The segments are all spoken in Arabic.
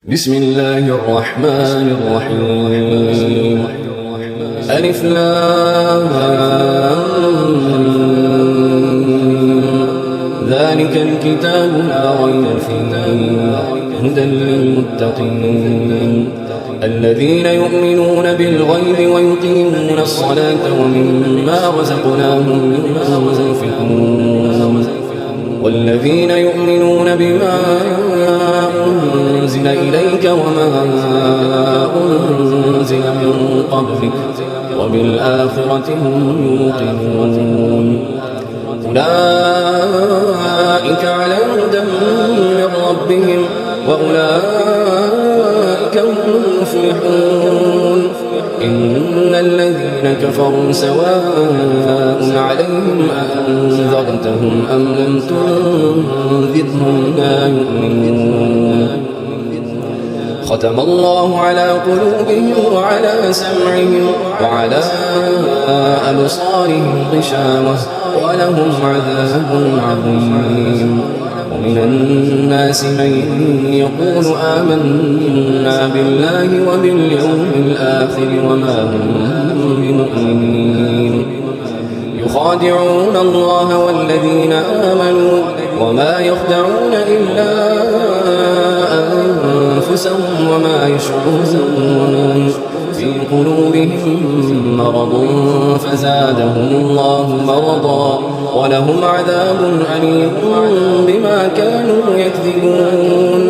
بسم الله الرحمن الرحيم. ألف لام ذلك الكتاب لا ريب فيه هدى للمتقين الذين يؤمنون بالغيب ويقيمون الصلاة ومما رزقناهم ينفقون والذين يؤمنون بما أنزل إليك وما أنزل من قبلك وبالآخرة هم يوقنون أولئك على هدى من ربهم وأولئك هم المفلحون. إن الذين كفروا سواء عليهم أنذرتهم أم لم تنذرهم لا يؤمنون. ختم الله على قلوبهم وعلى سمعهم وعلى أبصارهم غشاوة ولهم عذاب عظيم. ومن الناس من يقول آمنا بالله وباليوم الآخر وما هم بمؤمنين يخادعون الله والذين آمنوا وما يخدعون إلا أنفسهم وما يشعرون. في قلوبهم مرض فزادهم الله مرضا ولهم عذاب أليم بما كانوا يكذبون.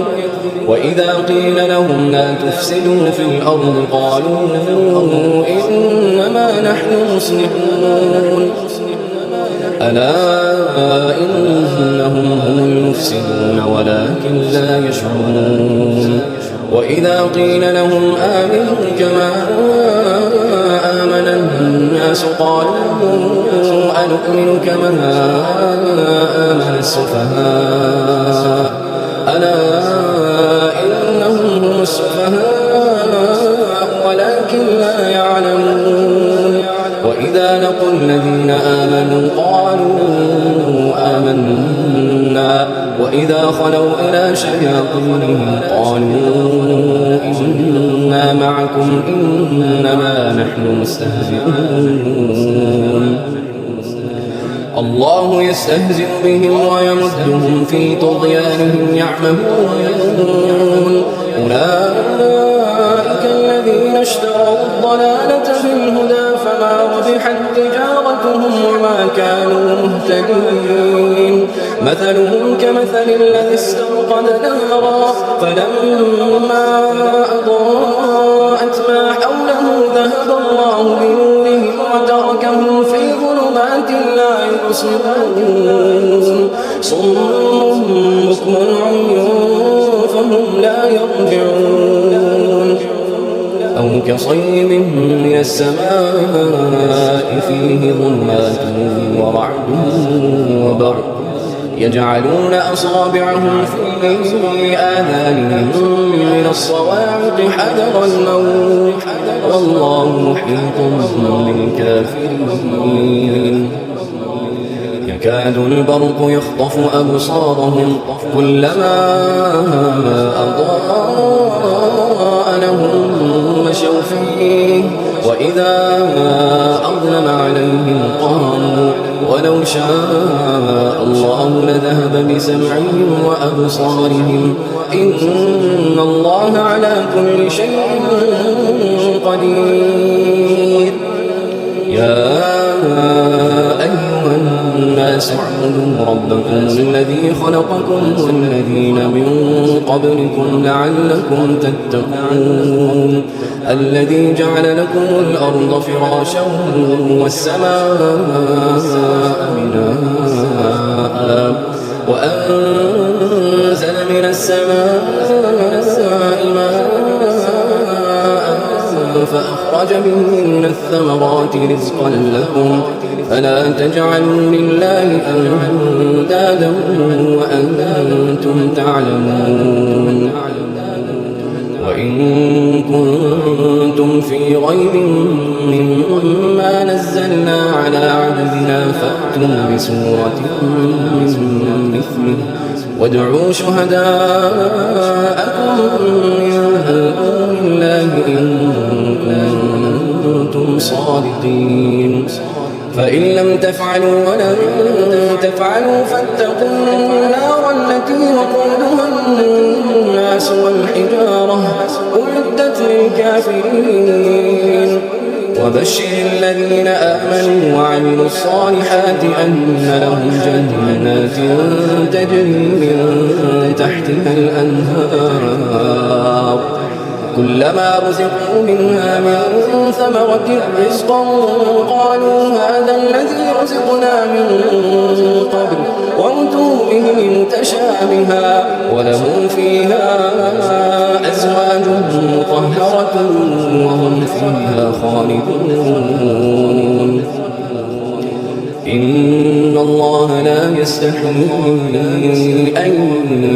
وإذا قيل لهم لا تفسدوا في الأرض قالوا إنما نحن مصلحون ألا إنهم هم المفسدون ولكن لا يشعرون. وإذا قيل لهم آمنوا كما آمن الناس قالوا أنؤمن كما آمن السفهاء ألا إنهم هم السفهاء ولكن لا يعلمون. وإذا لقوا الذين آمنوا قالوا آمنا وإذا خلوا إلى شياطينهم قالوا إنا معكم إنما نحن مستهزئون. الله يستهزئ بهم ويمدهم في طغيانهم يعمهون. أولئك الذين اشتروا الضلالة بالهدى فما ربحت تجارتهم وما كانوا مهتدين. مثلهم كمثل الذي استوقد نارا فلما أضاءت ما حوله ذهب الله بنورهم وتركهم في ظلمات لا يبصرون. صم بكم عمي فهم لا يرجعون. أو كصيب من السماء فيه ظلمات ورعد وبرق يجعلون أصابعهم في آذانهم من الصواعق حذر الموت والله محيط بالكافرين. يكاد البرق يخطف أبصارهم كلما أضاء لهم مشوا فيه وإذا أظلم عليهم قاموا ولو شاء الله لذهب بسمعهم وأبصارهم إن الله على كل شيء قدير. يا أيها الناس اعبدوا ربكم الذي خلقكم والذين من قبلكم لعلكم تتقون الذي جعل لكم الأرض فراشا والسماء بناء وأنزل من السماء ماء فأخرج به من الثمرات رزقا لكم فلا تجعلوا لله أندادا وأنتم تعلمون. وإن كنتم في ريب مما نزلنا على عبدنا فأتوا بسورة من مثله وادعوا شهداءكم من صادقين فإن لم تفعلوا ولن تفعلوا فاتقوا النار التي وقودها الناس والحجارة أعدت للكافرين وبشر الذين آمنوا وعملوا الصالحات أن لهم جنات تجري من تحتها الأنهار كلما رزقوا منها من ثمرة رزقا قالوا هذا الذي رزقنا من قبل وأتوا به متشابها ولهم فيها أزواج مطهرة وهم فيها خالدون إن الله لا يستحيي أن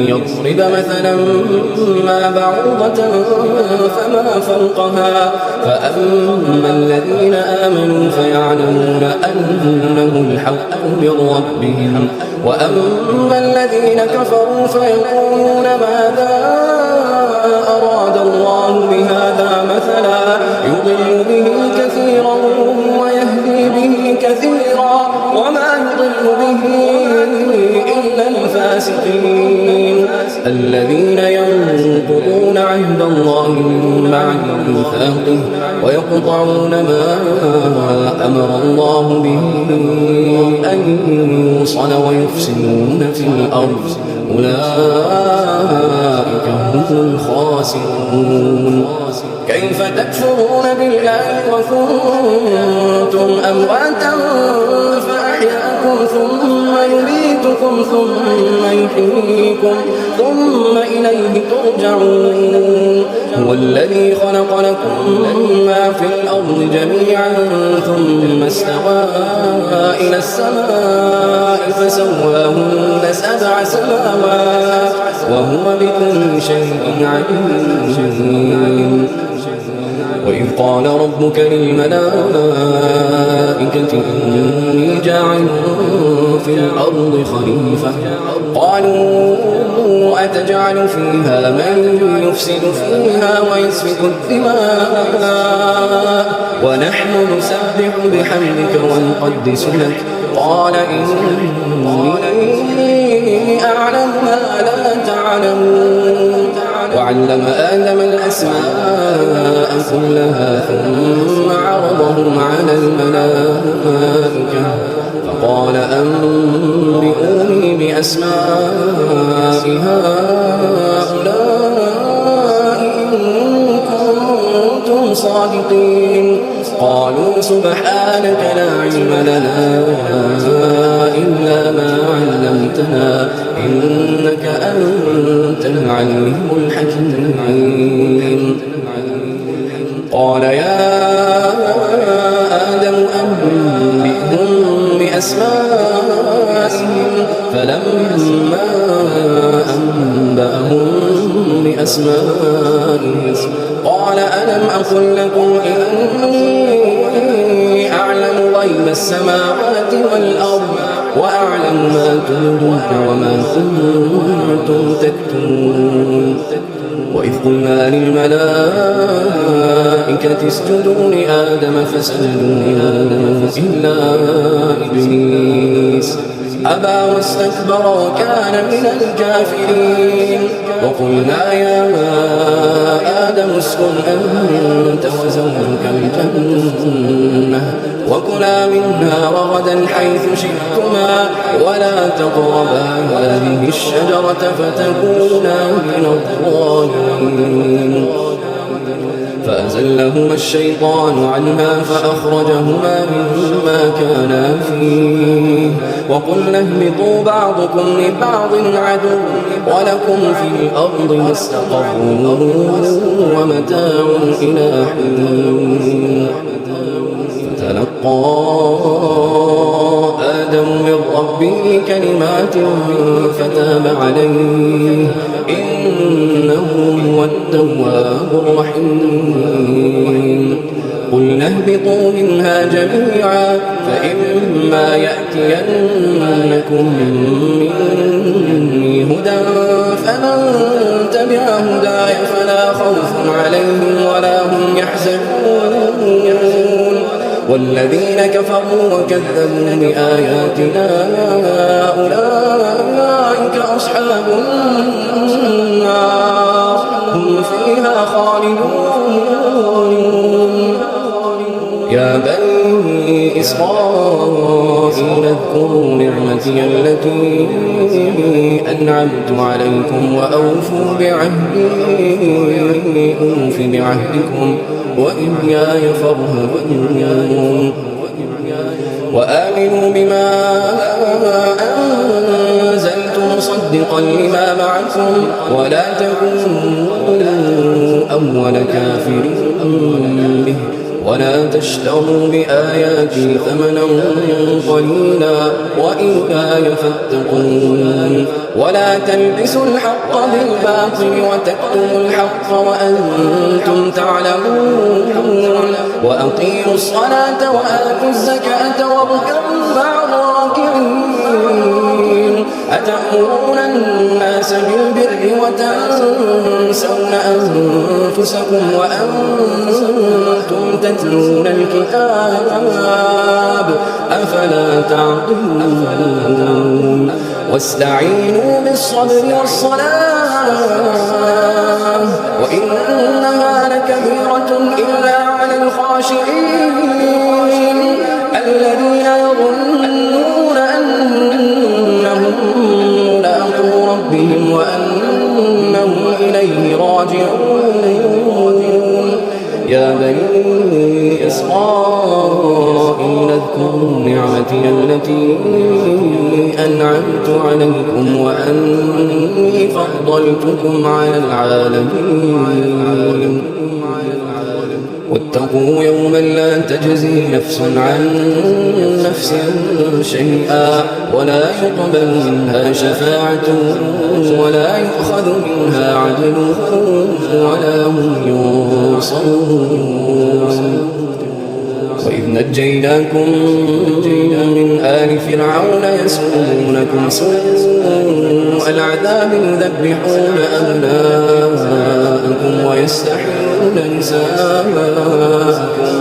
يضرب مثلا ما بعوضة فما فوقها فأما الذين آمنوا فيعلمون أنه الحق من ربهم وأما الذين كفروا فيقولون ماذا أراد الله بهذا مثلا يضل به كثيرا ويهدي به كثيرا وما يضل به إلا الفاسقين الذين ينقضون عهد الله من بعد ميثاقه ويقطعون ما أمر الله به أن يوصل ويفسدون في الأرض أولئك هم الخاسرون كيف تكفرون بالله وكنتم أمواتا فأحياكم ثم يميتكم ثم يحييكم ثم إليه ترجعون هو الذي خلق لكم ما في الأرض جميعا ثم استوى إلى السماء فسواهن 7 سماوات وهو بكل شيء عليم وإذ قال ربك للملائكة إني جاعل في الأرض خليفة قالوا أتجعل فيها من يفسد فيها ويسفك الدماء ونحن نسبح بحمدك ونقدس لك قال إني أعلم ما لا تعلمون وعلم آدم الأسماء كلها ثم عرضهم على الملائكة فقال أنبئوني بأسماء هؤلاء إن كنتم صادقين قالوا سبحانك لا علم لنا إلا ما علمتنا إنك أنت العليم الحكيم قال يا آدم أنبئهم بأسمائهم فلما أنبأهم بأسمائهم قال ألم أقل لكم إني أعلم غيب السماوات والأرض وأعلم ما تبدون وما كنتم تكتمون وإذ قلنا للملائكة اسجدوا لآدم فسجدوا إلا إبليس أبى واستكبر وكان من الكافرين وقلنا يا آدم اسكن أنت وزوجك الجنة وكلا منها رغدا حيث شئتما ولا تقربا هذه الشجرة فتكونا من الظالمين فأزلهما الشيطان عنها فأخرجهما مما كانا فيه وقلنا اهبطوا بعضكم لبعض عدو ولكم في الأرض مستقر ومتاع إلى حين فتلقى آدم من ربه كلمات فتاب عليه إنه هو التواب الرحيم قلنا اهبطوا منها جميعا فإما يأتينكم مني هدى فمن تبع هداي فلا خوف عليهم ولا هم يحزنون والذين كفروا وكذبوا بآياتنا أولئك أصحاب النار هم فيها خالدون. يا بني إسرائيل اذكروا نعمتي التي أنعمت عليكم وأوفوا بعهدي أوف بعهدكم وإياي فارهبون. وآمنوا بما أنزلت مصدقا لما معكم ولا تكونوا أول كافر به ولا تشتروا بآياتي ثمنا قليلا وإياي فاتقون. ولا تلبسوا الحق بالباطل وتكتموا الحق وأنتم تعلمون. وأقيموا الصلاة وآتوا الزكاة واركعوا مع الراكعين. أتأمرون الناس بالبر وتنسون أنفسكم وأنتم تتلون الكتاب أفلا تعقلون. واستعينوا بالصبر والصلاة وإنها لكبيرة إلا على الخاشعين الذين يظنون أنهم ملاقو ربهم وأنهم إليه راجعون. يا بني إسرائيل اذكروا نعمتي التي أنعمت عليكم وأني فضلتكم على العالمين. واتقوا يوما لا تجزي نفس عن نفس شيئا ولا يقبل منها شفاعة ولا يؤخذ منها عدل ولا هم ينصرون. وإذ نجيناكم من آل فرعون يسومونكم سوء العذاب يذبحون أبناءكم ويستحيون نساءكم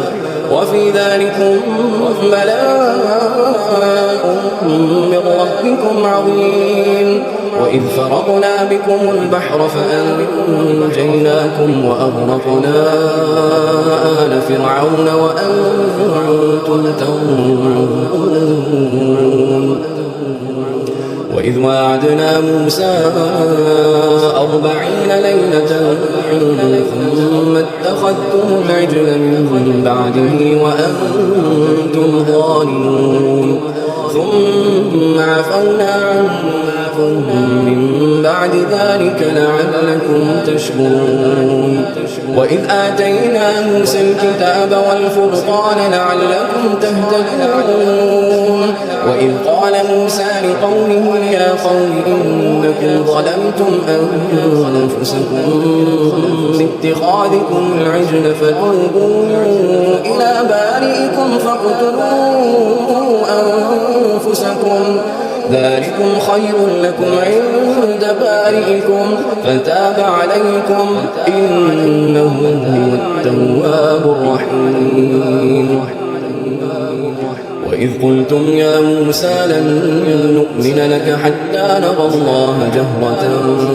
وفي ذلكم بلاء من ربكم عظيم. وإذ فرقنا بكم البحر فأنجيناكم وأغرقنا آل فرعون وأنتم تنظرون. وإذ واعدنا موسى 40 ليلة ثم اتخذتم العجل من بعده وأنتم ظالمون ثم عفونا عنكم من بعد ذلك لعلكم تشكرون. وإذ آتينا موسى الكتاب والفرقان لعلكم تهتدون. وإذ قال موسى لقومه يا قوم إنكم ظلمتم أنفسكم باتخاذكم العجل فتوبوا إلى بارئكم فاقتلوا أنفسكم ذلكم خير لكم عند بارئكم فتاب عليكم إنه هو التواب الرحيم. وإذ قلتم يا موسى لن نؤمن لك حتى نرى الله جهرة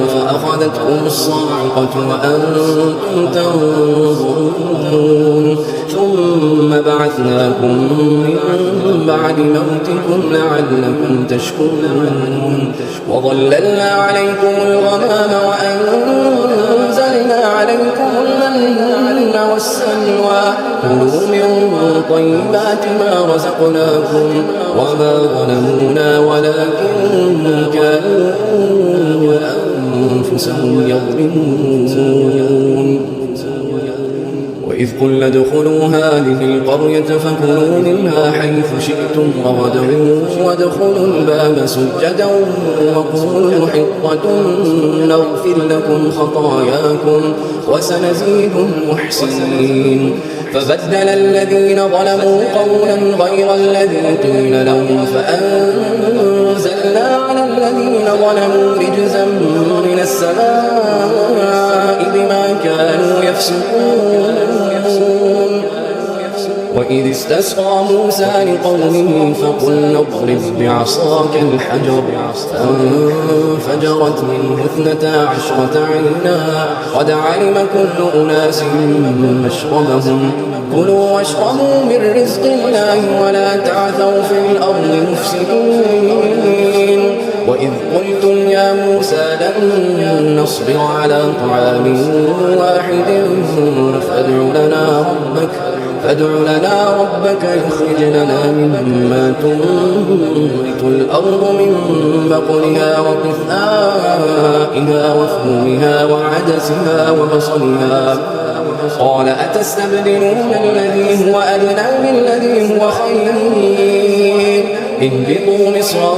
فأخذتكم الصاعقة وأنتم تنظرون ثم بعثناكم من بعد موتكم لعلكم تشكرون. وظللنا عليكم الغمام وأنزلنا عليكم المن والسلوى كلوا من طيبات ما رزقناكم وما ظلمونا ولكن كانوا أنفسهم يظلمون. وإذ قلنا ادخلوا هذه القرية فكلوا منها حيث شئتم رغدا وادخلوا الباب سجدا وقولوا حطة نغفر لكم خطاياكم وسنزيد المحسنين. فبدل الذين ظلموا قولا غير الذي قيل لهم فأنزلنا على الذين ظلموا رجزا من السماء بما كانوا يفسقون. وإذ استسقى موسى لقومه فقلنا اضرب بعصاك الحجر فانفجرت منه 12 عينا قد علم كل أناس مشربهم كلوا واشربوا من رزق الله ولا تعثوا في الأرض مفسدين وإذ قلتم يا موسى لن نصبر على طعام واحد فادع لنا ربك يخرج لنا مما تنبت الأرض من بقلها وقثائها وفومها وعدسها وبصلها قال أتستبدلون الذي هو أدنى بالذي هو خير اهبطوا مصرا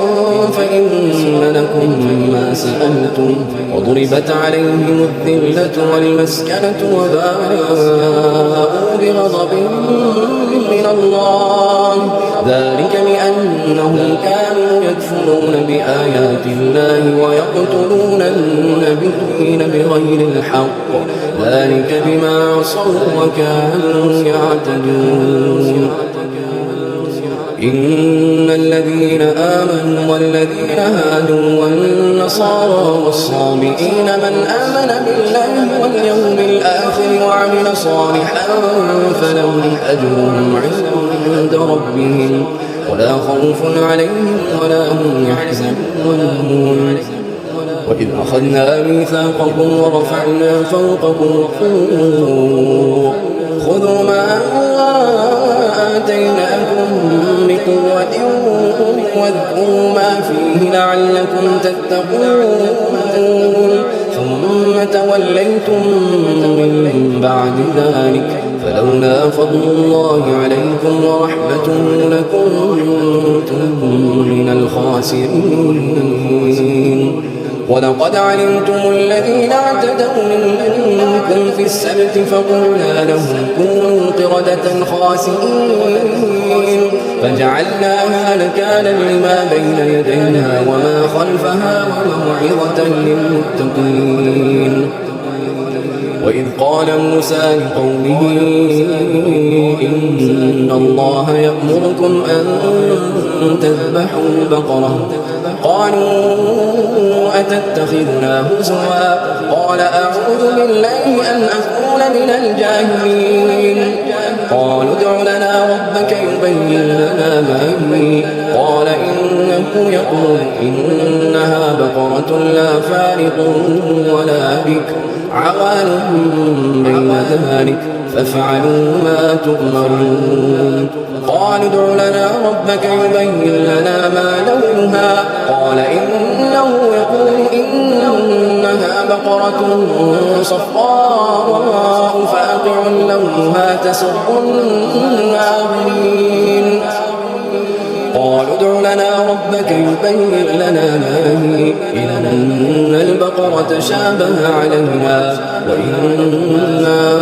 فإن لكم ما سألتم وضربت عليهم الذلة والمسكنة وباءوا بغضب من الله ذلك بأنهم كانوا يكفرون بآيات الله ويقتلون النبيين بغير الحق ذلك بما عصوا وكانوا يعتدون إن الذين آمنوا والذين هادوا والنصارى والصابئين من آمن بالله واليوم الآخر وعمل صالحا فلهم أجرهم عند ربهم ولا خوف عليهم ولا هم يحزنون وإذ أخذنا ميثاقكم ورفعنا فوقكم الطور خذوا ما آتيناكم بقوة واذكروا ما فيه لعلكم تتقون ثم توليتم من بعد ذلك فلولا فضل الله عليكم ورحمته لكنتم من الخاسرين ولقد علمتم الذين اعتدوا منكم في السبت فقلنا لهم كونوا قردة خاسئين فجعلناها نكالا لما بين يديها وما خلفها وموعظة للمتقين وإذ قال موسى لقومه إن الله يأمركم أن تذبحوا بقرة قالوا أتتخذنا هزوا قال أعوذ بالله أن أكون من الجاهلين قالوا ادع لنا ربك يبين لنا ما هي قال إنه يقول إنها بقرة لا فارق ولا بكر عوان بين ذلك فافعلوا ما تؤمرون قالوا ادع لنا ربك يبين لنا ما لونها قال إنه يقول إنها بقرة صفراء فاقع لونها تسر الناظرين قالوا ادع لنا ربك يبين لنا ما هي إن البقرة شابه علينا وإنا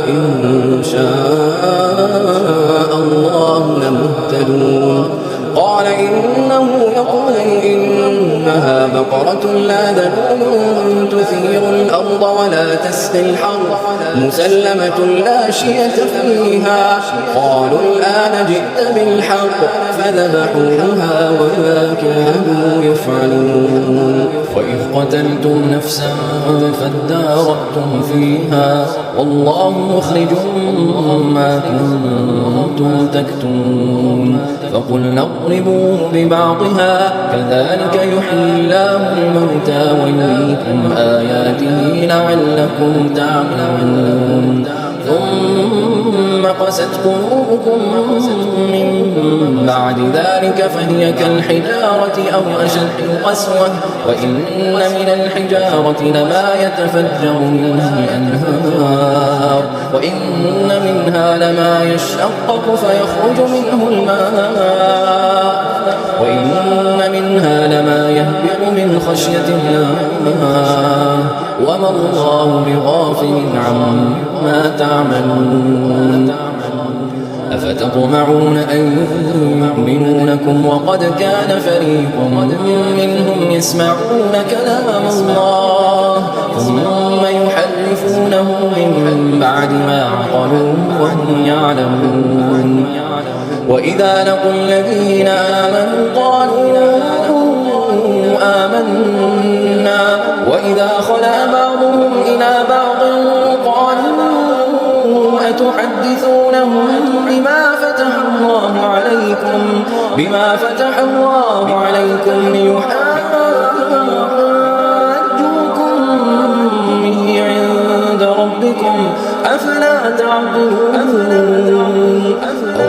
إن شاء الله لمهتدون قال إنه يقول إنها بقرة لا ذلول تثير الأرض ولا تسقي الحرث مسلمة لا شية فيها قالوا الآن جئت بالحق فذبحوها وما كانوا يفعلون وإذ قتلتم نفسا فادارأتم فيها والله مخرج ما كنتم تكتمون فقلنا اضربوه ببعضها كذلك يحيي الله الموتى ويريكم آياته لعلكم تعقلون ثم قست قلوبكم من بعد ذلك فهي كالحجارة أو أشد قسوة وإن من الحجارة لما يتفجر منه الأنهار وإن منها لما يشقق فيخرج منه الماء وإن منها لما يهبط من خشية الله وما الله بغافل عما تعملون أفتطمعون أن يؤمنوا لكم وقد كان فريق منهم يسمعون كلام الله ثم يحرفونه من بعد ما عقلوه وهم يعلمون. وإذا لقوا الذين آمنوا قالوا آمنا وإذا خلا بعضهم إلى بعض قالوا أتحدثونهم بما فتح الله عليكم ليحاجوكم به عند ربكم أفلا تعقلون.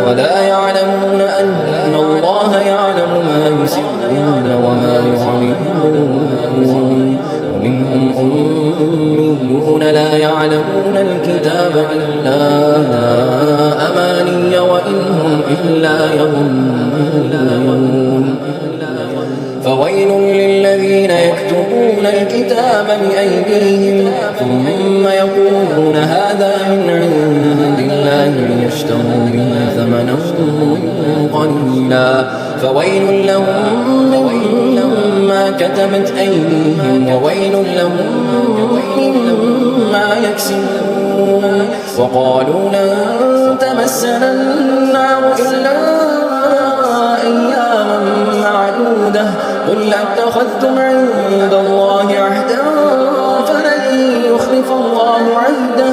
أولا يعلمون أن الله يعلم ما يسرون وما يعلنون. ومنهم أميون لا يعلمون الكتاب إلا أماني وإن هم إلا يظنون. فويل للذين يكتبون الكتاب بأيديهم ثم يقولون هذا من عند الله ليشتروا به ثمنا قليلا فويل لهم مما كتبت أيديهم وويل لهم مما يكسبون. وقالوا لن تمسنا النار إلا أياما معدودة قل اتخذتم عند الله عهدا فلن يخلف الله عهده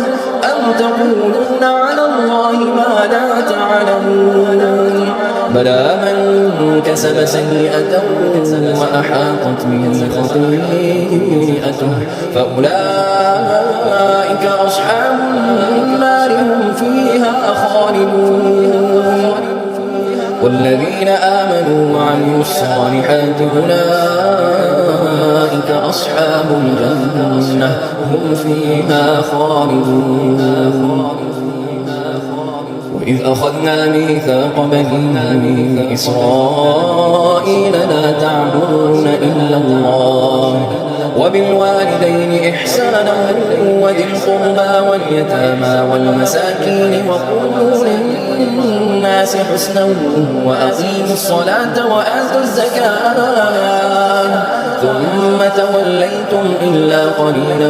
أم تقولون على الله ما لا تعلمون. بلى من كسب سيئة وأحاطت به خطيئته فأولئك أصحاب النار هم فيها خالدون. والذين آمنوا وعملوا الصالحات أولئك أصحاب الجنة هم فيها خالدون. وإذ أخذنا ميثاق بني إسرائيل لا تعبدون إلا الله وبالوالدين إحسانا وذي القربى واليتامى والمساكين وقولوا للناس حسنا وأقيموا الصلاة وآتوا الزكاة ثم توليتم إلا قليلا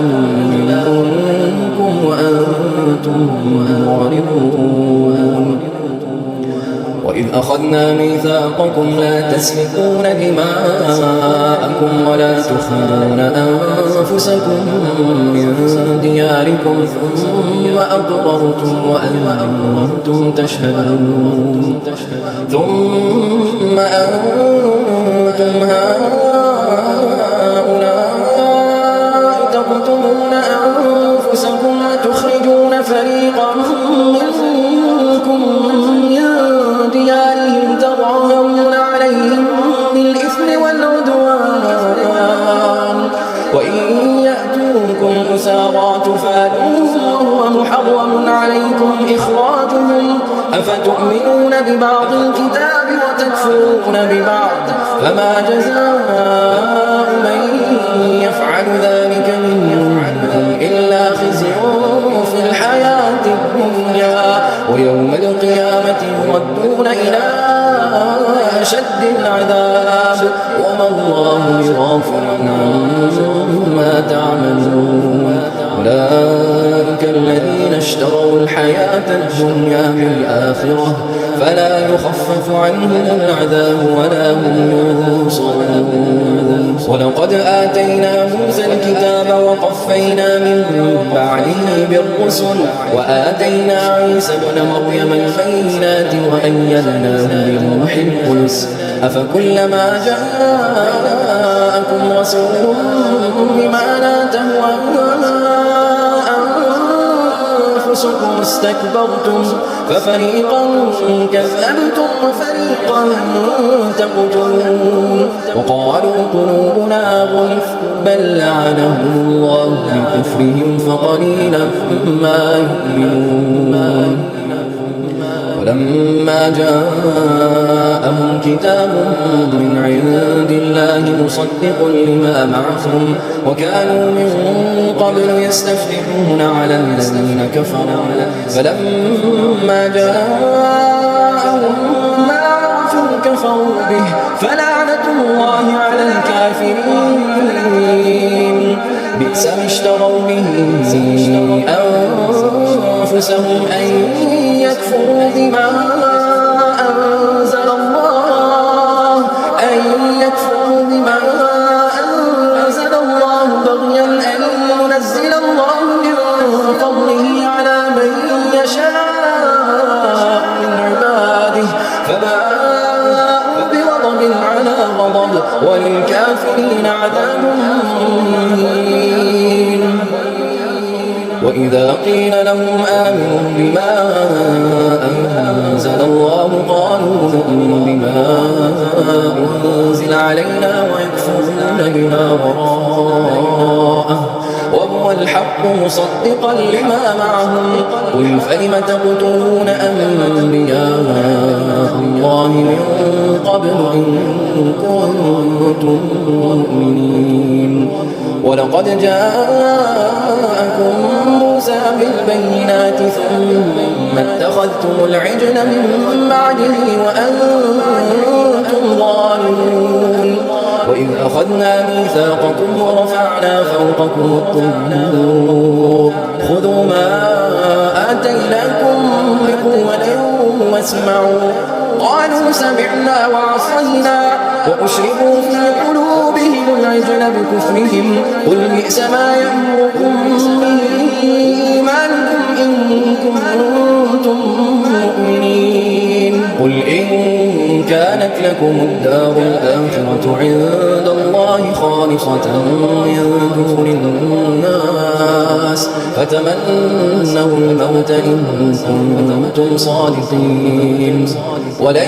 منكم وأنتم معرضون. وإذ أخذنا ميثاقكم لا تسفكون دماءكم ولا تخرجون أنفسكم من دياركم ثم أقررتم وأنتم تشهدون. ثم أنتم هؤلاء تقتلون أنفسكم وتخرجون فريقا منكم ديارهم تظاهرون عليهم بالإثم والعدوان وإن يأتوكم أسارى تفادوهم وهو محرم عليكم إخراجهم أفتؤمنون ببعض الكتاب وتكفرون ببعض فما جزاء من يفعل ذلك منكم إلا خزي في الحياة الدنيا ويوم القيامة يردون إلى أشد العذاب وما الله بغافل عما تعملون. أولئك الذين اشتروا الحياة الدنيا بالآخرة فلا يخفف عنهم العذاب ولا هم ينصرون. ولقد آتينا موسى الكتاب وقفينا من بعده بالرسل وآتينا عيسى ابن مريم البينات وأيدناه بروح القدس أفكلما جاءكم رسول بما لا تهوى أنفسكم استكبرتم ففريقا كذبتم وفريقا تقتلون. وقالوا قلوبنا غلف بل لعنهم الله بكفرهم فقليلا ما يؤمنون. ولما جاءهم كتاب من عند الله مصدق لما معهم وكانوا من قبل يستفتحون على الذين كفروا فلما جاءهم لهم ما عرفوا كفروا به فلعنة الله على الكافرين بئس ما اشتروا به أنفسهم أن يكفروا بما أنزل الله بغيا أن ينزل الله من فضله على من يشاء من عباده فباءوا بغضب على غضب وللكافرين عذاب مهين. وإذا قيل لهم آمنوا بما أنزل الله قالوا نؤمن بما أنزل علينا ويكفرون بما وراءه وهو الحق مصدقا لما معهم قل فلم تقتلون أنبياء الله من قبل إن كنتم مؤمنين ولقد جاءكم موسى بالبينات ثم اتخذتم العجل من بعده وأنتم ظالمون وإذ أخذنا ميثاقكم ورفعنا فوقكم الطور خذوا ما آتيناكم بقوة واسمعوا قالوا سمعنا وعصينا وأشربوا في قلوبهم العجل بكفرهم قل بئس ما يأمركم به إيمانكم إن كنتم مؤمنين قل إن كانت لكم الدار الآخرة عند الله خالصة من دون الناس فتمنوا الموت إن كنتم صادقين ولن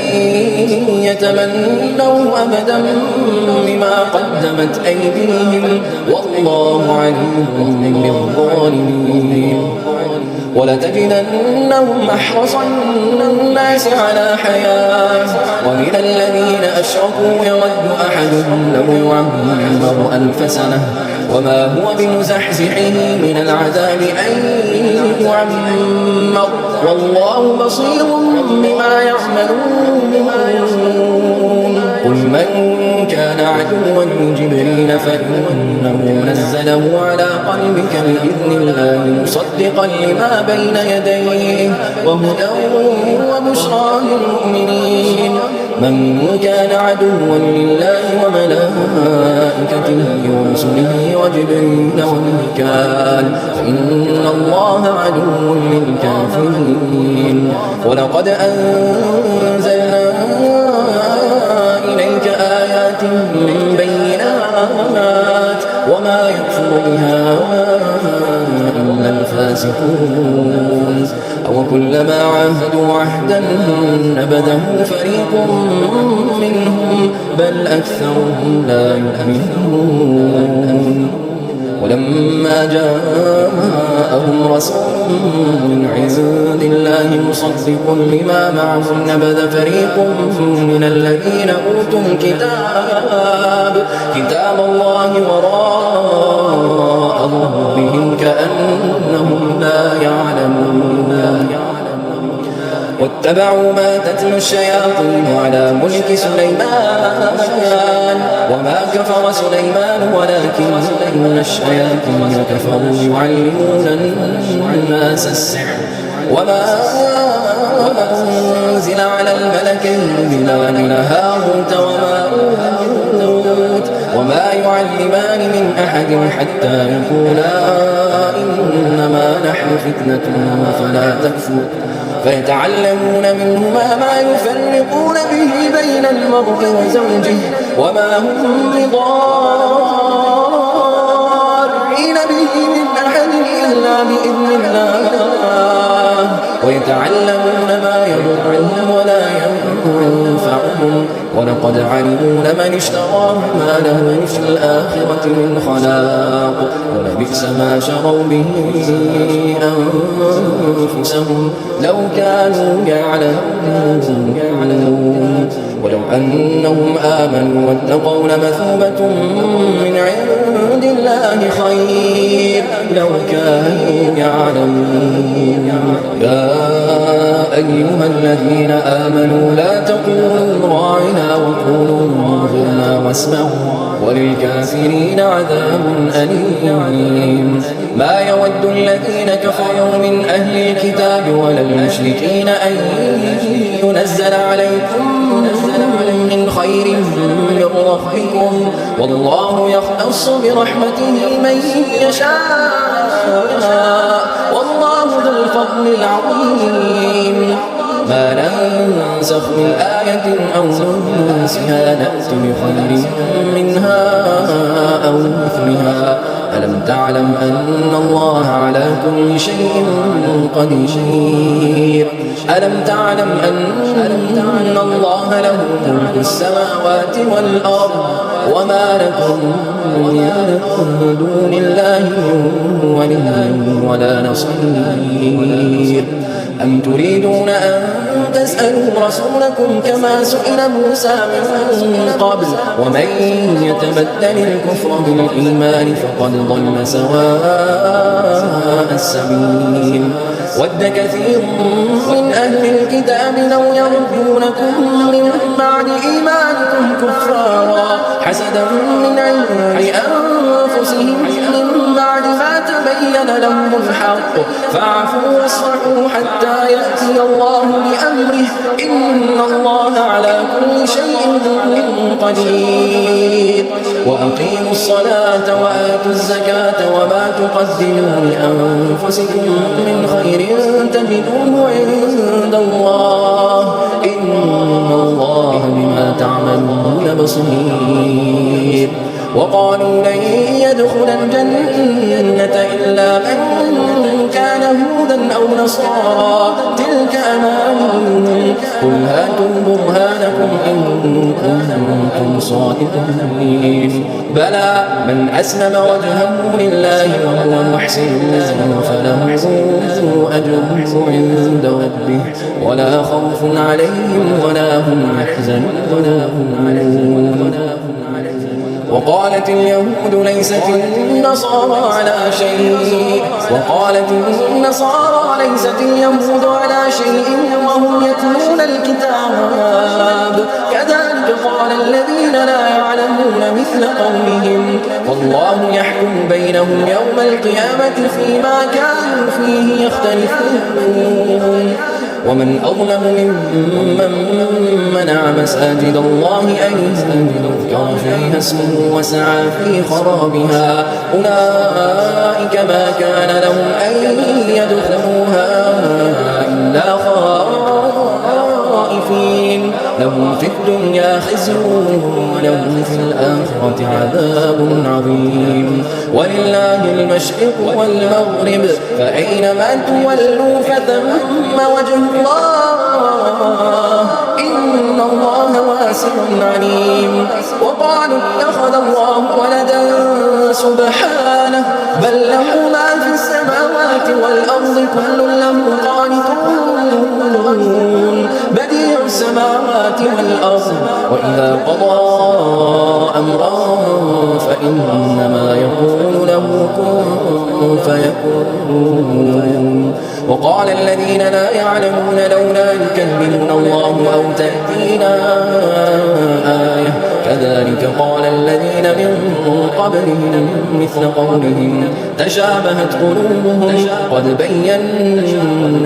يتمنوا أبدا بما قدمت أيديهم والله عليم بالظالمين ولتجدنهم أحرص الناس على حياة ومن الذين أشركوا يود أحدهم لو يعمر 1000 سنة وما هو بمزحزحه من العذاب أن يعمر والله بصير بما يعملون قل من كان عدوا لجبريل فإنه نزله على قلبك بإذن الله مصدقا لما بين يديه وهدى وبشرى للمؤمنين من كان عدوا لله وملائكته ورسله وجبريل وميكال فإن الله عدو للكافرين ولقد أنزلنا إليك آيات بينات وما يكفر بها إلا الفاسقون أو كلما عاهدوا عهدا نبذه فريق منهم بل أكثرهم لا يؤمنون ولما جاءهم رسول من عند الله مصدق لما معهم نبذ فريق من الذين أوتوا كتاب الله وراء ظهورهم كأنهم لا يعلمون واتبعوا ما تتلو الشياطين على ملك سليمان وما كفر سليمان ولكن الشياطين كفروا يعلمون الناس السحر وما أنزل على الملكين ببابل هاروت وماروت وما يعلمان من أحد حتى يقولا إنما نحن فتنة فلا تكفر فيتعلمون منهما ما يفرقون به بين المرء وزوجه وما هم بضارين به من أحد إلا بإذن الله ويتعلمون ما يضرهم ولا ينفعهم ولقد علموا لمن اشتراه ما له في الآخرة من خلاق ولبئس ما شروا به أنفسهم لو كانوا يعلمون ولو أنهم آمنوا واتقوا لمثوبة من عند الله خير لو كانوا يعلمون يا أيها الذين آمنوا لا تقولوا راعنا وقولوا انظرنا واسمعوا وللكافرين عذاب أليم. ما يود الذين كفروا من أهل الكتاب ولا المشركين أن ينزل عليكم من خير من ربكم والله يختص برحمته من يشاء والله ذو الفضل العظيم. ما ننسخ من آية أو ننسها نأت بخير منها أو مثلها. ألم تعلم أن الله على كل شيء قدير. ألم تعلم أن الله له ملك السماوات والأرض وما لكم من دون الله ولي ولا نصير. أم تريدون أن تسألوا رسولكم كما سئل موسى من قبل ومن يتبدل الكفر بالإيمان فقد ضل سواء السبيل. ود كثير من أهل الكتاب لو يردونكم من بعد إيمانكم كفارا حسدا من عند أنفسهم من بعد ما تبين لهم الحق فاعفوا واصفحوا حتى يأتي الله بأمره إن الله على كل شيء قدير. وأقيموا الصلاة وآتوا الزكاة وما تقدموا لأنفسكم من خير تجدوه عند الله إن الله بما تعملون بصير. وقالوا لن يدخل الجنة إلا من كان هودا أو نصارى تلك أمانيهم قل هاتوا برهانكم إن كنتم صادقين. بلى من أسلم وجهه لله وهو محسن فله أجره عند ربه ولا خوف عليهم ولا هم يحزنون. وقالت اليهود ليست النصارى على شيء وقالت النصارى ليست اليهود على شيء وهم يتلون الكتاب كذلك قال الذين لا يعلمون مثل قولهم والله يحكم بينهم يوم القيامة فيما كانوا فيه يختلفون. ومن أظلم ممن منع مساجد الله أن يذكر فيها اسمه وسعى في خرابها أولئك ما كان لهم أن يدخلوها إلا خائفين لهم في الدنيا خزي ولهم في الآخرة عذاب عظيم. ولله المشرق والمغرب فأينما تولوا فثم وجه الله إن الله واسع عليم. وقالوا اتخذ الله ولدا سبحانه بل له ما في السماوات والأرض كل له قانتون بديع السماوات والأرض وإذا قضى أمرا فإنما يقول له كن فيكون. وقال الذين لا يعلمون لولا يكلمنا الله أو تأتينا آية كذلك قال الذين من قبلهم مثل قولهم تشابهت قلوبهم قد بينا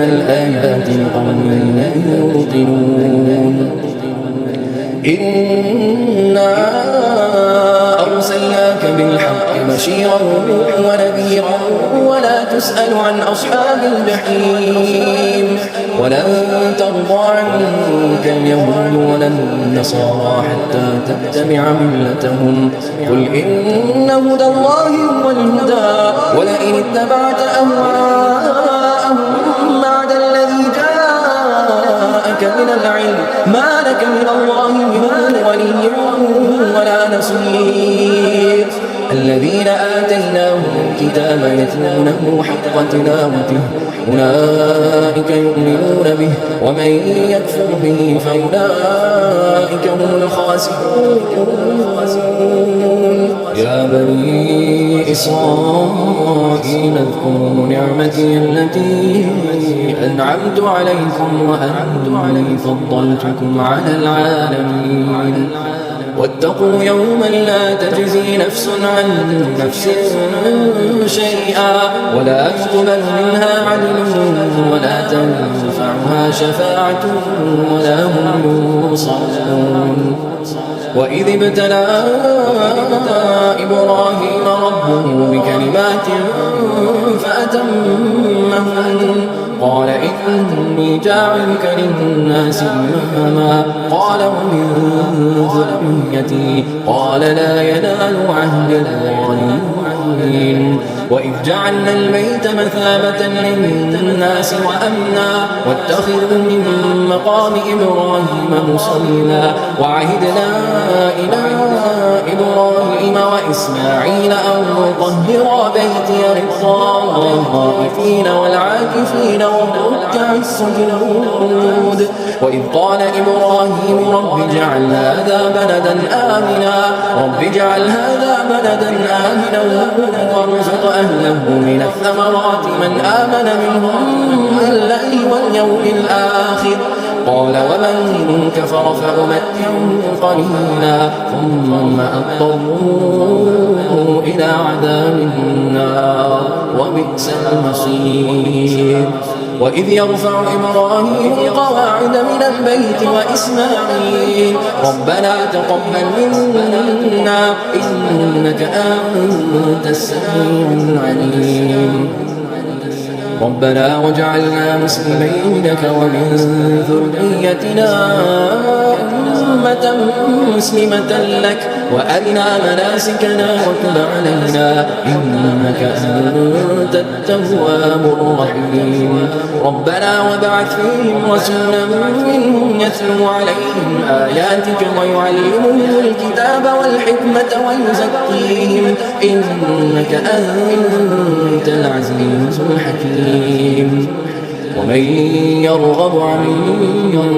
الآيات لقوم يوقنون. إنا أرسلناك بالحق بشيرا ونذيرا ولا تسأل عن أصحاب الجحيم. ولن ترضى عنك اليهود ولا النصارى حتى تتبع ملتهم قل إن هدى الله هو الهدى ولئن اتبعت أهواءهم بعد الذي جاءك من العلم ما لك من الله من ولي ولا نصير. الذين آتيناهم الكتاب يتلونه حق تلاوته أولئك يؤمنون به ومن يكفر به فأولئك هم الخاسرون. يا بني إسرائيل اذكروا نعمتي التي أنعمت عليكم وأني فضلتكم على العالمين واتقوا يوما لا تجزي نفس عن نفس شيئا ولا يقبل منها عدل ولا تنفعها شفاعة ولا هم ينصرون وإذ ابتلى إبراهيم ربه بكلمات فأتمهن قال إني جاعلك للناس إماما قال ومن ذريتي قال لا ينال عهد الظالمين وإذ جعلنا البيت مثابة للناس وأمنا واتخذوا من مقام إبراهيم مصلى وعهدنا إلى إبراهيم وإسماعيل أن طهرا بيتي للطائفين والعاكفين والركع السجود وإذ قال إبراهيم رب اجعل هذا بلدا آمنا وارزق أهله من الثمرات من آمن منهم بالله واليوم الآخر قال ومن كفر فأمتعه قليلا ثم أضطروا إلى عذاب النار وبئس المصير وإذ يرفع إبراهيم القواعد من البيت وإسماعيل ربنا تقبل منا إنك أنت السميع العليم ربنا وجعلنا مسلمين لك ومن ذريتنا أمة مسلمة لك وأرنا مناسكنا وتب علينا إنك أنت التواب الرحيم ربنا وابعث فيهم رسولا منهم يتلو عليهم آياتك ويعلمهم الكتاب والحكمة ويزكيهم إنك أنت العزيز الحكيم ومن يرغب عن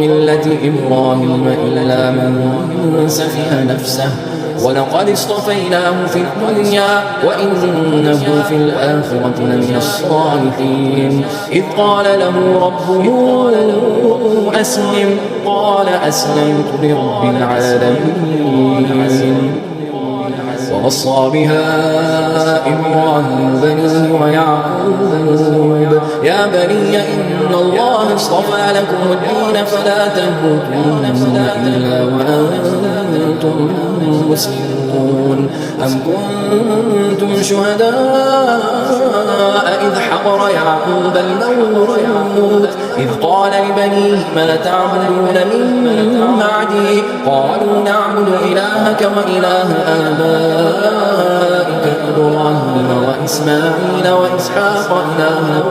ملة إبراهيم إلا من سفه نفسه ولقد اصطفيناه في الدنيا وإنه في الآخرة لمن الصالحين إذ قال له ربه أسلم قال أسلمت لرب العالمين ووصى بها إبراهيم بنيه ويعقوب يا بني إن الله اصطفى لكم الدين فلا تموتن إلا وأنتم مسلمون أم كنتم شهداء إذ حضر يعقوب الموت إذ قال لبنيه ما تعبدون من بعدي قالوا نعبد إلهك وإله آبائك إبراهيم وإسماعيل وإسحاق إلها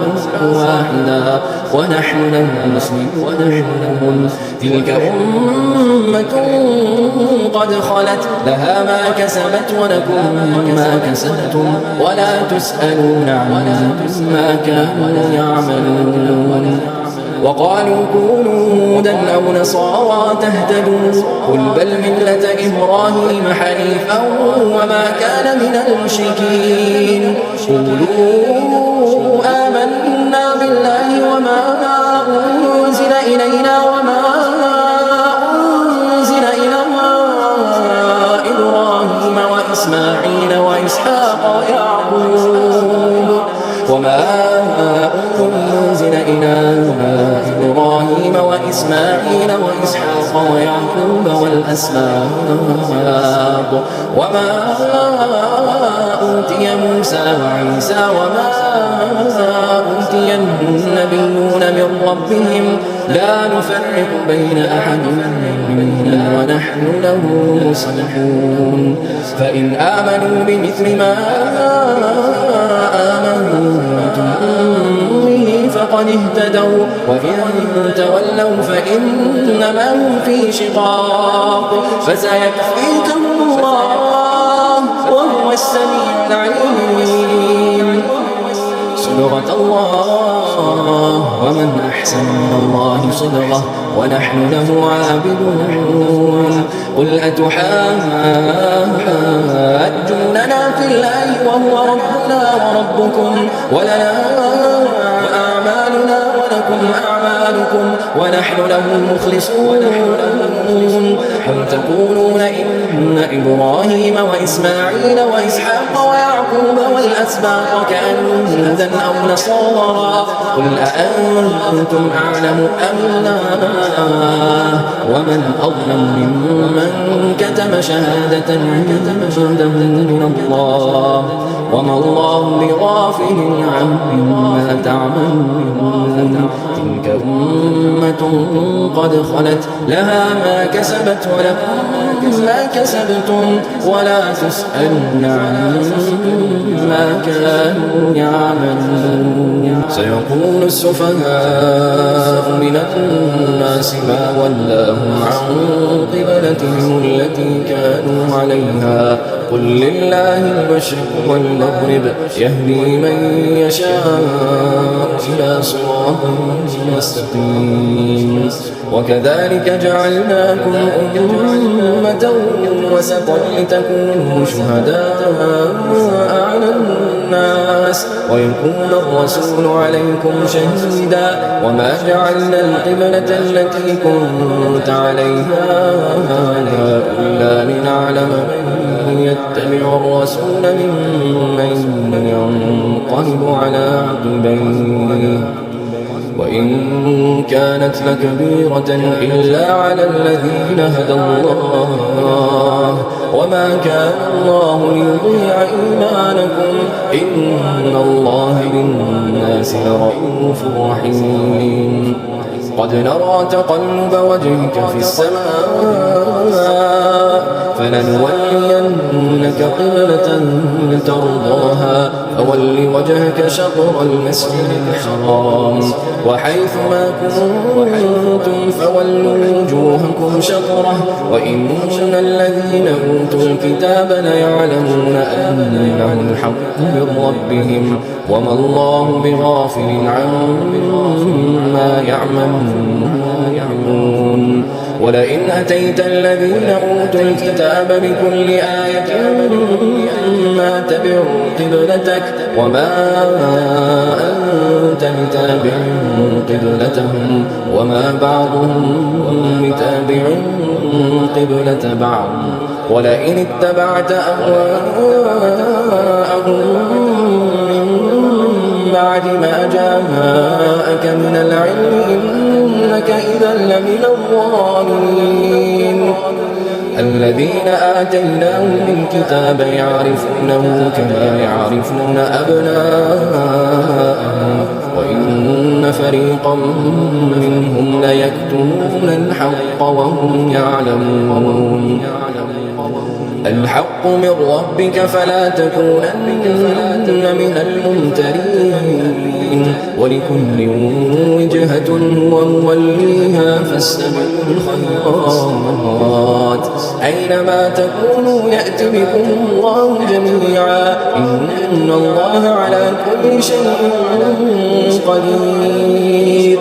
واحدا ونحن له مسلمون تلك أمة قد خلت لها ما كسبت ولكم ما كسبتم ولا تسألون عما كانوا يعملون وقالوا كونوا هودا أو نصارى تهتدوا قل بل ملة إبراهيم حنيفا وما كان من المشركين قولوا آمنا بالله وما أنزل إلينا وما أنزل إلى إبراهيم وإسماعيل وإسحاق ويعقوب وما أنزل إلى إبراهيم وإسماعيل وإسحاق ويعقوب والأسباط وما أوتي موسى وعيسى وما أوتي النبيون من ربهم لا نفرق بين أحد منهم ونحن له مسلمون فإن آمنوا بمثل ما آمنتم به فقد اهتدوا وإن تولوا فإنما هم في شقاق فسيكفيكهم الله وهو السميع العليم صدق الله ومن أحسن أحسن من الله صدقة ونحن له عابدون قل أتحاجوننا في الله وهو ربنا وربكم ولنا أعمالنا ولكم أعمالكم ونحن له مخلصون أم تقولون إن إبراهيم وإسماعيل وإسحاق ويعقوب والأسباط كانوا هودا أو نصارى قل أأنتم أعلم أم الله ومن أظلم ممن كتم شهادة عنده من الله وما الله بغافل عما تعملون تلك أمة قد خلت لها ما كسبت ولكم ما كسبتم ولا تسألون عما كانوا يعملون سيقول السفهاء من الناس ما ولاهم عن قبلتهم التي كانوا عليها قل لله المشرق والمغرب يهدي من يشاء إلى صراط مستقيم وكذلك جعلناكم أمة وسطا لتكونوا شهداء على الناس ويكون الرسول عليكم شهيدا وما جعلنا القبلة التي كنت عليها إلا لنعلم من يتبع الرسول ممن ينقلب على عقبيه وإن كانت لكبيرة إلا على الذين هدى الله وما كان الله ليضيع إيمانكم إن الله بالناس لرؤوف رحيم قد نرى تقلب وجهك في السماء فلنولينك قبلة ترضاها فول وجهك شطر المسجد الحرام وحيث ما كنتم فولوا وجوهكم شطره وإن الذين أوتوا الكتاب ليعلمون أنه الحق من ربهم وما الله بغافل عما يعملون ولئن أتيت الذين أوتوا الكتاب بكل آية ما تبعوا قبلتك وما أنت بتابع قبلتهم وما بعضهم بتابع قبلة بعض ولئن اتبعت أهواءهم من بعد ما جاءك من العلم إنك إذا لمن الظالمين الذين آتيناهم الكتاب يعرفونه كما يعرفون أبناءهم وإن فريقا منهم ليكتمون الحق وهم يعلمون الحق من ربك فلا تكونن من الممترين ولكل وجهة هو موليها فاستبقوا الخيرات أينما تكونوا يأت بكم الله جميعا إن الله على كل شيء قدير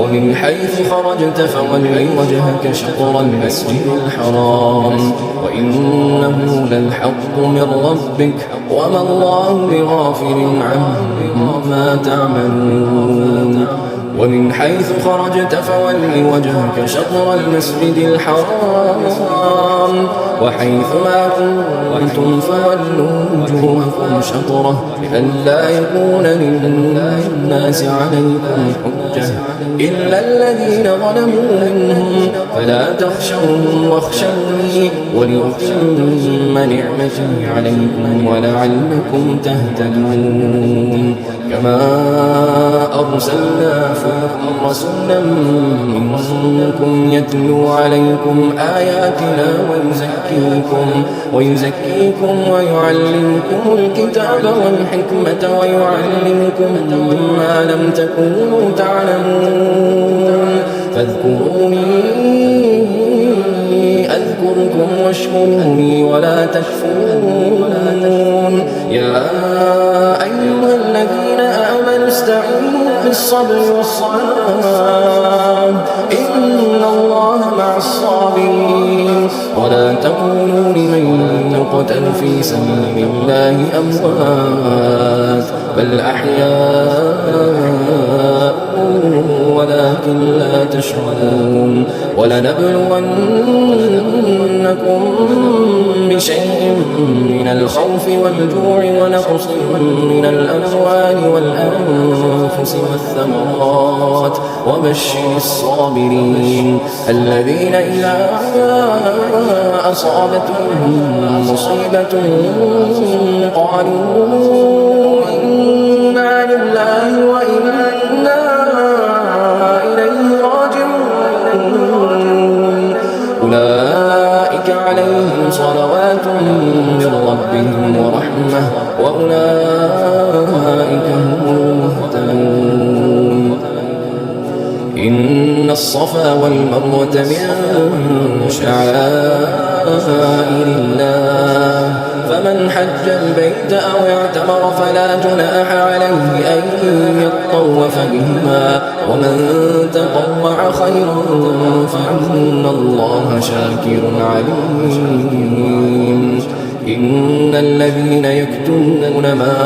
ومن حيث خرجت فول وجهك شطر المسجد الحرام وإنه للحق من ربك وما الله بغافل عما تعملون ومن حيث خرجت فول وجهك شطر المسجد الحرام وحيث ما كنتم فولوا وجوهكم شطره لئلا يكون للناس عليكم حجة إلا الذين ظلموا منهم فلا تخشوهم واخشوني ولأتم نعمتي عليكم ولعلكم تهتدون كما أرسلنا فيكم رسولا منكم يتلو عليكم آياتنا ويزكيكم ويعلمكم الكتاب والحكمة ويعلمكم ما لم تكونوا تعلمون فاذكروني أذكركم واشكروني ولا تكفرون يا أيها الذين آمنوا استعينوا بالصبر والصلاة إن الله مع الصابرين ولا تقولوا لمن يقتل في سبيل الله أموات بل أحياء ولكن لا تشعرون ولنبلونكم بشيء من الخوف والجوع ونقص من الأموال والأنفس والثمرات وبشر الصابرين الذين إذا أصابتهم مصيبة قالوا إنا لله وإنا إليه راجعون أولئك عليهم صلوات من ربهم ورحمة وأولئك هم المهتدون إن الصفا والمروة من شعائر الله فمن حج البيت أو اعتمر فلا جناح عليه أن يطوف بهما ومن تطوع خيرا فإن الله شاكر عليم إن الذين يكتمون ما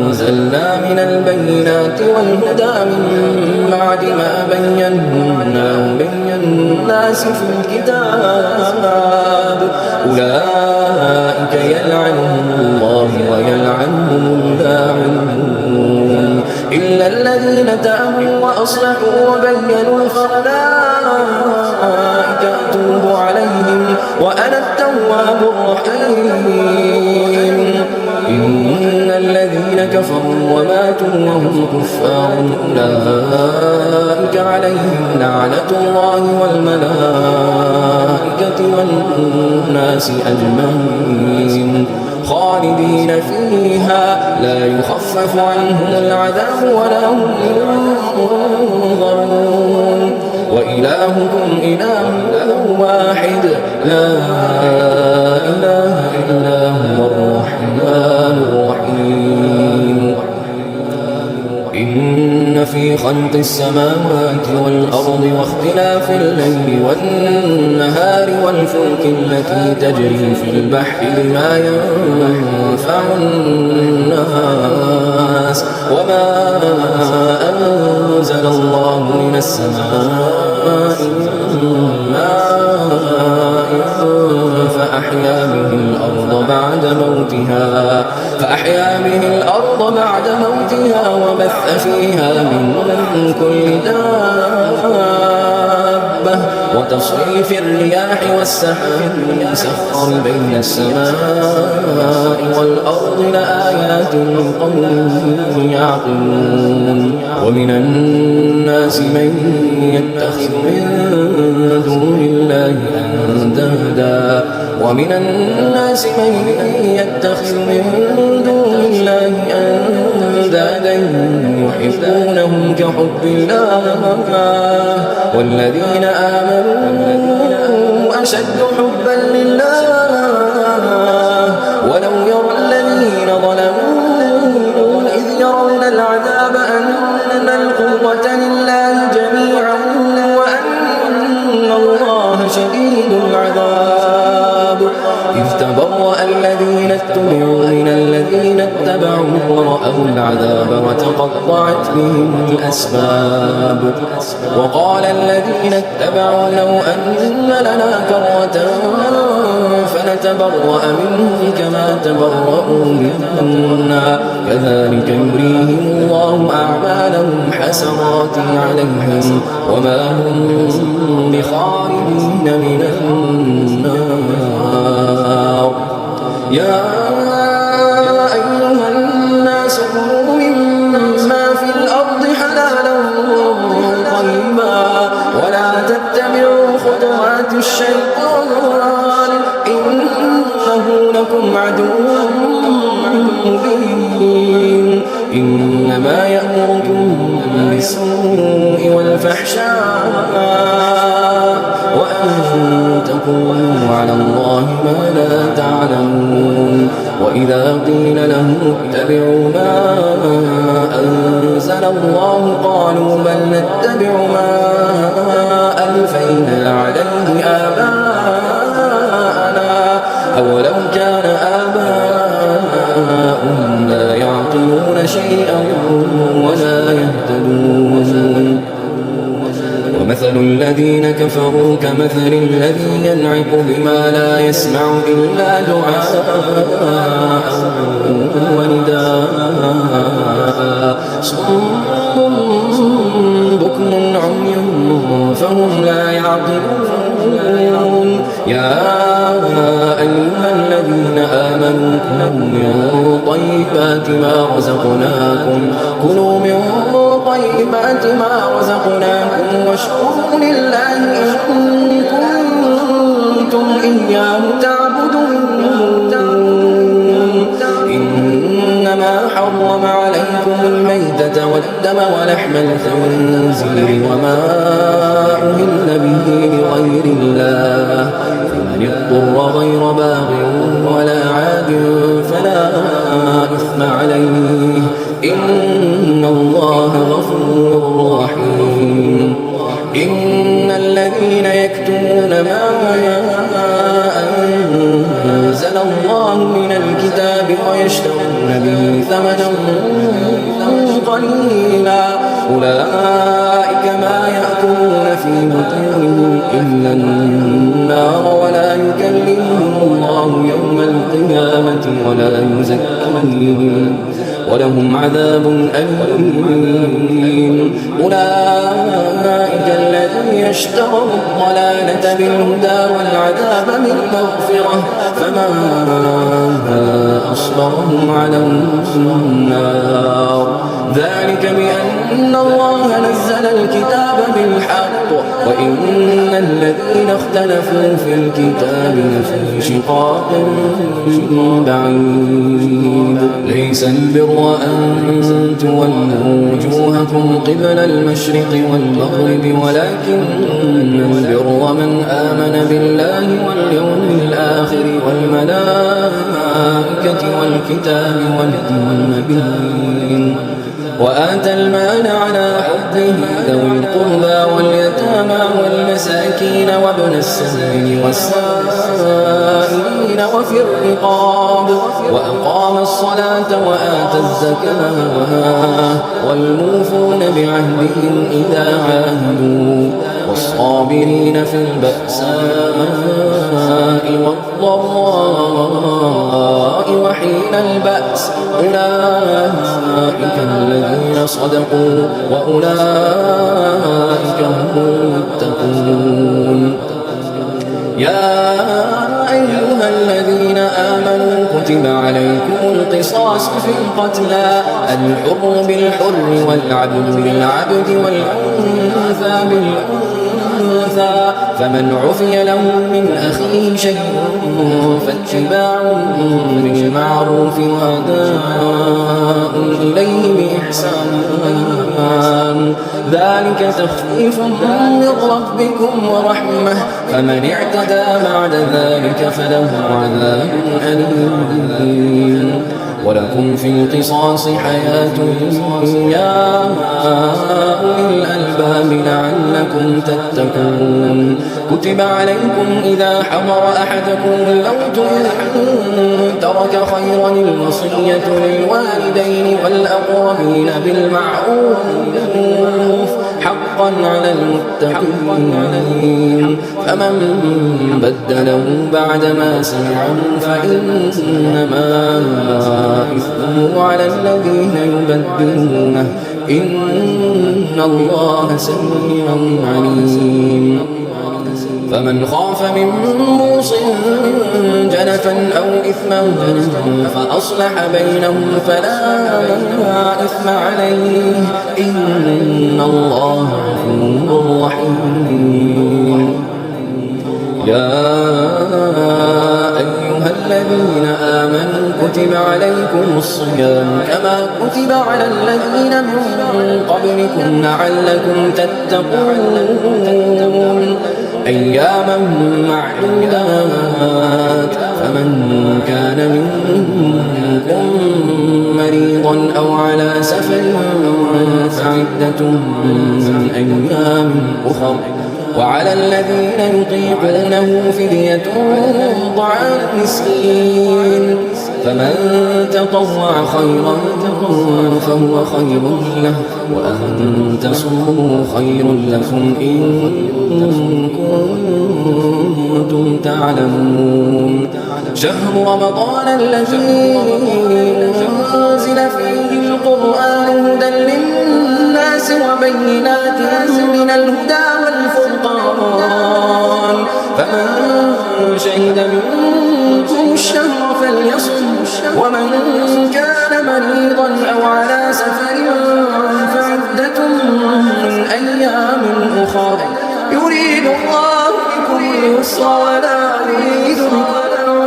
أنزلنا من البينات والهدى من بعد ما بيناه للناس في الكتاب أولئك يلعنهم الله ويلعنهم اللاعنون إلا الذين تابوا وأصلحوا وبينوا فأولئك أتوب عليهم وأنا التواب الرحيم إن الذين كفروا وماتوا وهم كفار أولئك عليهم لعنة الله والملائكة والناس أجمعين خالدين فيها لا يخفف عنهم العذاب ولا هم ينظرون وإلهكم إله واحد لا إله إلا هو الرحمن الرحيم إن في خلق السماوات والأرض واختلاف الليل والنهار والفلك التي تجري في البحر بما ينفع الناس وما أنزل الله من السماء من ماء فأحيا به الأرض بعد موتها وبث فيها من كل دابة وتصريف الرياح والسحاب المسخر بين السماء والأرض لآيات لقوم يعقلون ومن الناس من يتخذ من دون الله أندادا ومن الناس من يتخذ من دون الله أندادا يحبونهم كحب الله والذين آمنوا أشد حبا لله ولو يرى الذين ظلموا إذ يرون العذاب أن القوة لله جميعا وأن الله شديد العذاب إذ تبرأ الذين اتبعوا من الذين اتبعوا ورأوا العذاب وتقطعت بهم الأسباب وقال الذين اتبعوا لو أن لنا كرة فنتبرأ منهم كما تبرأوا منا كذلك يريهم الله أعمالهم حسرات عليهم وما هم بخارجين من النار يا أيها الناس كلوا مما في الأرض حلالا طيبا ولا تتبعوا خطوات الشيطان إنه لكم عدو مبين إنما يأمركم بالسوء والفحشاء وأن تقولوا على الله ما لا تعلمون وإذا قيل لهم اتبعوا ما أنزل الله قالوا بل نتبع ما ألفينا عليه آباءنا أولو كان آباؤهم لا يعقلون شيئا ولا يهتدون ومثل الذين كفروا كمثل الذي ينعق بما لا يسمع إلا دعاء ونداء صم بكم عمي فهم لا يعقلون يا أيها الذين آمنوا كلوا من طيبات ما رزقناكم واشكروا لله إن كنتم إياه تعبدون إنما حرم عليكم الميتة والدم ولحم الخنزير وما أهل به لغير الله فمن اضطر غير باغ ولا عاد فلا إثم عليه إن الله غفور رحيم إن الذين يكتمون ما أنزل الله من الكتاب ويشترون به ثمنا قليلا أولئك ما يأكلون في بطونهم إلا النار ولا يكلمهم الله يوم القيامة ولا يزكيهم ولهم عذاب أليم أولئك الذين اشتروا الضلالة بالهدى والعذاب بالمغفرة فمن أصبرهم على النار ذلك بأن الله نزل الكتاب بالحق وإن الذين اختلفوا في الكتاب لفي شقاق بعيد ليس البر أن تولوا وجوهكم قبل المشرق والمغرب ولكن البر من آمن بالله واليوم الآخر والملائكة والكتاب والنبيين وآتى المال على حبه ذوي القربى واليتامى والمساكين وابن السبيل والسائلين وفي الرقاب وأقام الصلاة وآتى الزكاة والموفون بعهدهم إذا عاهدوا والصابرين في البأساء والضراء وحين البأس أولئك الذين صدقوا وأولئك هم المتقون يا أيها الذين آمنوا كتب عليكم القصاص في القتلى الحر بالحر والعبد بالعبد والأنثى بالأنثى فمن عفي له من أخيه شيء فاتباع بالمعروف وأداء إليه بإحسان ذلك تخفيف من ربكم ورحمة فمن اعتدى بعد ذلك فله عذاب أليم ولكم في القصاص حياة يا أولي الألباب لعلكم تتقون كتب عليكم إذا حضر أحدكم الموت إن ترك خيرا الوصية للوالدين والأقربين بالمعروف حقا على المتقين فمن بدله بعدما سمعه فإنما إثمه على الذين يبدلونه إن الله سميع عليم فمن خاف من موص جنفا أو إثما فأصلح بينهم فلا إثم عليه إن الله غفور رحيم يا أيها الذين آمنوا كتب عليكم الصيام كما كتب على الذين من قبلكم لعلكم تتقون أياما معدودات فمن كان منكم مريضا أو على سفر فعدة من أيام أخر وعلى الذين يطيقونه فدية طعام مسكين فمن تطوع خيرا فهو خير له وأن تصوموا خير لكم إن كنتم تعلمون شهر رمضان الذي أنزل فيه القرآن هدى للناس وبينات من الهدى والفرقان فمن شهد منكم الشهر فليصم ومن كان مريضا أو على سفر فعدة من أيام أخر يريد الله بكم اليسر ولا يريد بكم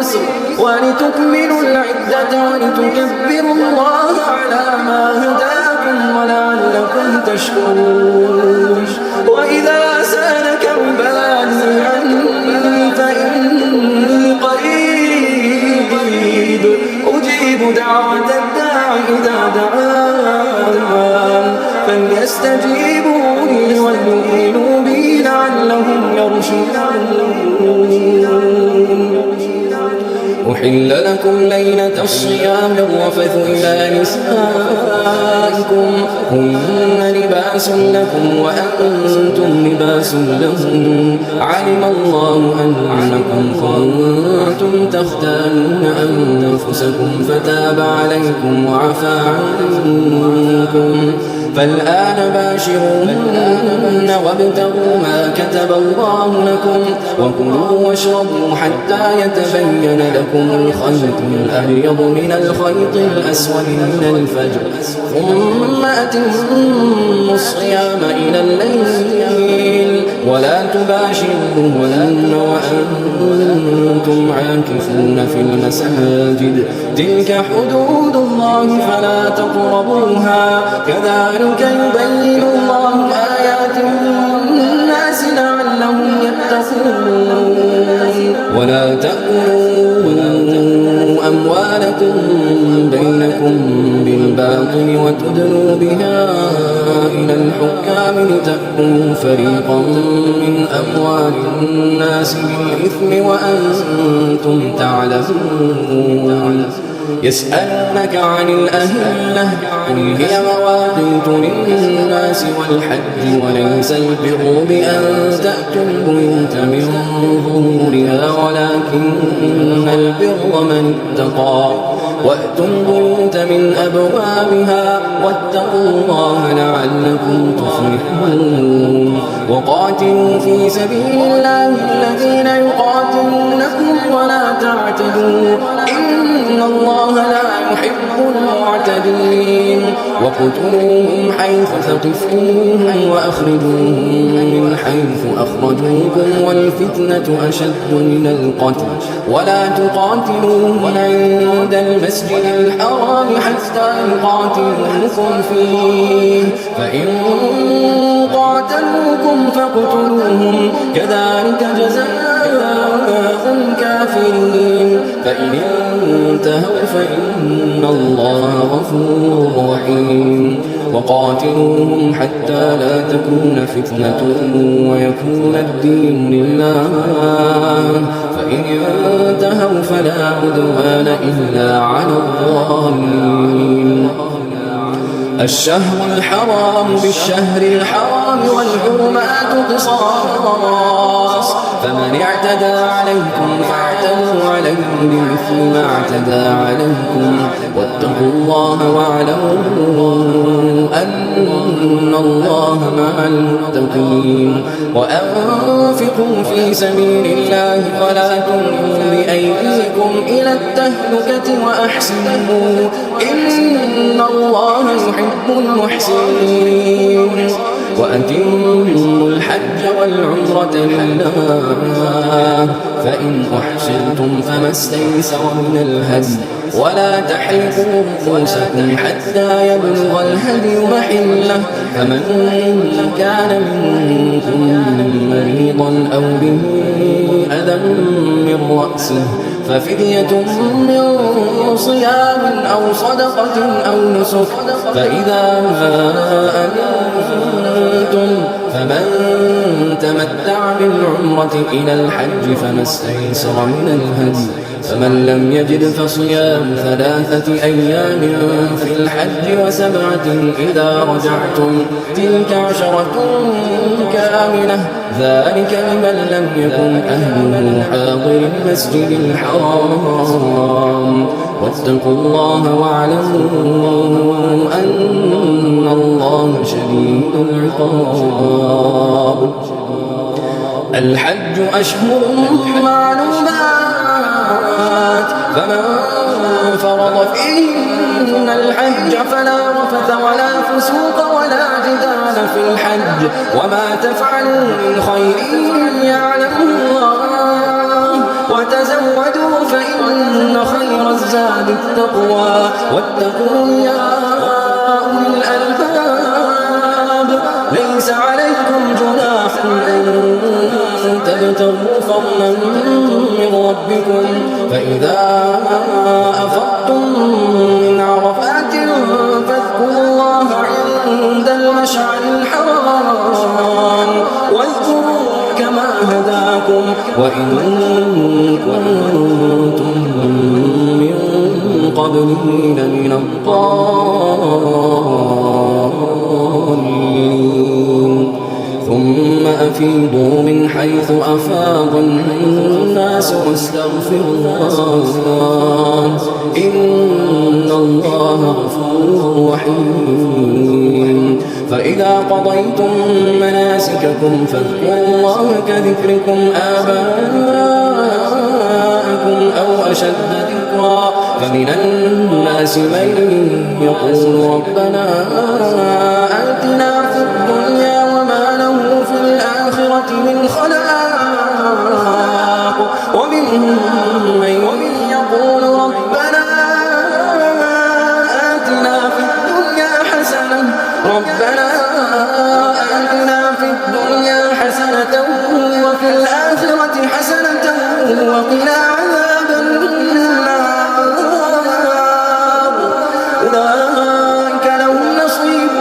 العسر ولتكملوا العدة ولتكبروا الله على ما هداكم ولعلكم تشكرون وإذا سألك عبادي عني فإني قريب أجيب دعوة الداع إذا دعان فليستجيبوا لي وليؤمنوا بي لعلهم يرشدون أحل لكم ليلة الصيام الرفث إلى نسائكم هن لباس لكم وأنتم لباس لهم علم الله أنكم كنتم تختانون أنفسكم فتاب عليكم وعفى عنكم فالآن باشروهن وابتغوا ما كتب الله لكم وكلوا واشربوا حتى يتبين لكم الخيط الأبيض من الخيط الأسود من الفجر ثم أتموا الصيام إلى الليل ولا تباشروهن وأنتم عاكفون في المساجد تلك حدود الله فلا تقربوها كذلك يبين الله آياته للناس لعلهم يتقون ولا تأكلوا أموالكم بينكم بالباطل وتدلوا بها إلى الحكام لتأكلوا فريقا من أموال الناس بالإثم وأنتم تعلمون يسألونك عن الأهلة قل هي مواقيت للناس والحج وليس البر بأن تأتوا البيوت من ظهورها ولكن البر من اتقى وأتوا البيوت من أبوابها واتقوا الله لعلكم تفلحون وقاتلوا في سبيل الله الذين يقاتلونكم ولا تعتدوا إن الله لا يحب المعتدين واقتلوهم حيث ثقفتموهم وأخرجوهم من حيث أخرجوكم والفتنة أشد من القتل ولا تقاتلوهم عند المسجد الحرام حتى يقاتلوكم فيه فإن قاتلوكم فاقتلوهم كذلك جزاء الكافرين فإن انتهوا فإن الله غفور رحيم وقاتلوهم حتى لا تكون فتنة ويكون الدين لله فإن انتهوا فلا عدوان إلا على الظالمين الشهر الحرام بالشهر الحرام والحرمات قصاص فمن اعتدى عليكم فاعتدوا عليه بمثل ما اعتدى عليكم واتقوا الله واعلموا أن الله مع المتقين وأنفقوا في سبيل الله ولا تلقوا بأيديكم إلى التهلكة وأحسنوا إن الله يحب المحسنين وأتموا الحج والعمرة لله فإن أحسنتم فما استيسر من الهدي ولا تحلقوا رؤوسكم حتى يبلغ الهدي محله فمن كان منكم مريضا أو به أذى من رأسه ففدية من صيام أو صدقة أو نسك فإذا أمنتم فمن تمتع بالعمرة إلى الحج فما استيسر من الهدي فمن لم يجد فصيام 3 أيام في الحج و7 إذا رجعتم تلك 10 كاملة ذلك لمن لم يكن أهله حاضر المسجد الحرام واتقوا الله واعلموا أن الله شديد العقاب. الحج أشهر معلومات فمن فرض فيهن الحج فلا رفث ولا فسوق ولا جدال في الحج وما تفعلوا من خير يعلمه الله وتزودوا فإن خير الزاد التقوى واتقون يا أولي الألباب ليس عليكم جناح أن تبتغوا فضلا من ربكم فإذا أفضتم من عرفات فاذكروا الله عند المشعر الحرام واذكروا كما هداكم وإن كنتم من قبله لمن الضالين. ثم أفيضوا من حيث أفاض الناس واستغفروا الله إن الله غفور رحيم. فإذا قضيتم مناسككم فاذكروا الله كذكركم آباءكم أو أشد ذكرا فمن الناس من يقول ربنا آتنا في الدنيا وما له في الآخرة من خلاق ومنهم من يقول ربنا آتنا في الدنيا حسنة وفي الآخرة حسنة وقنا عذاب النار أولئك لهم نصيب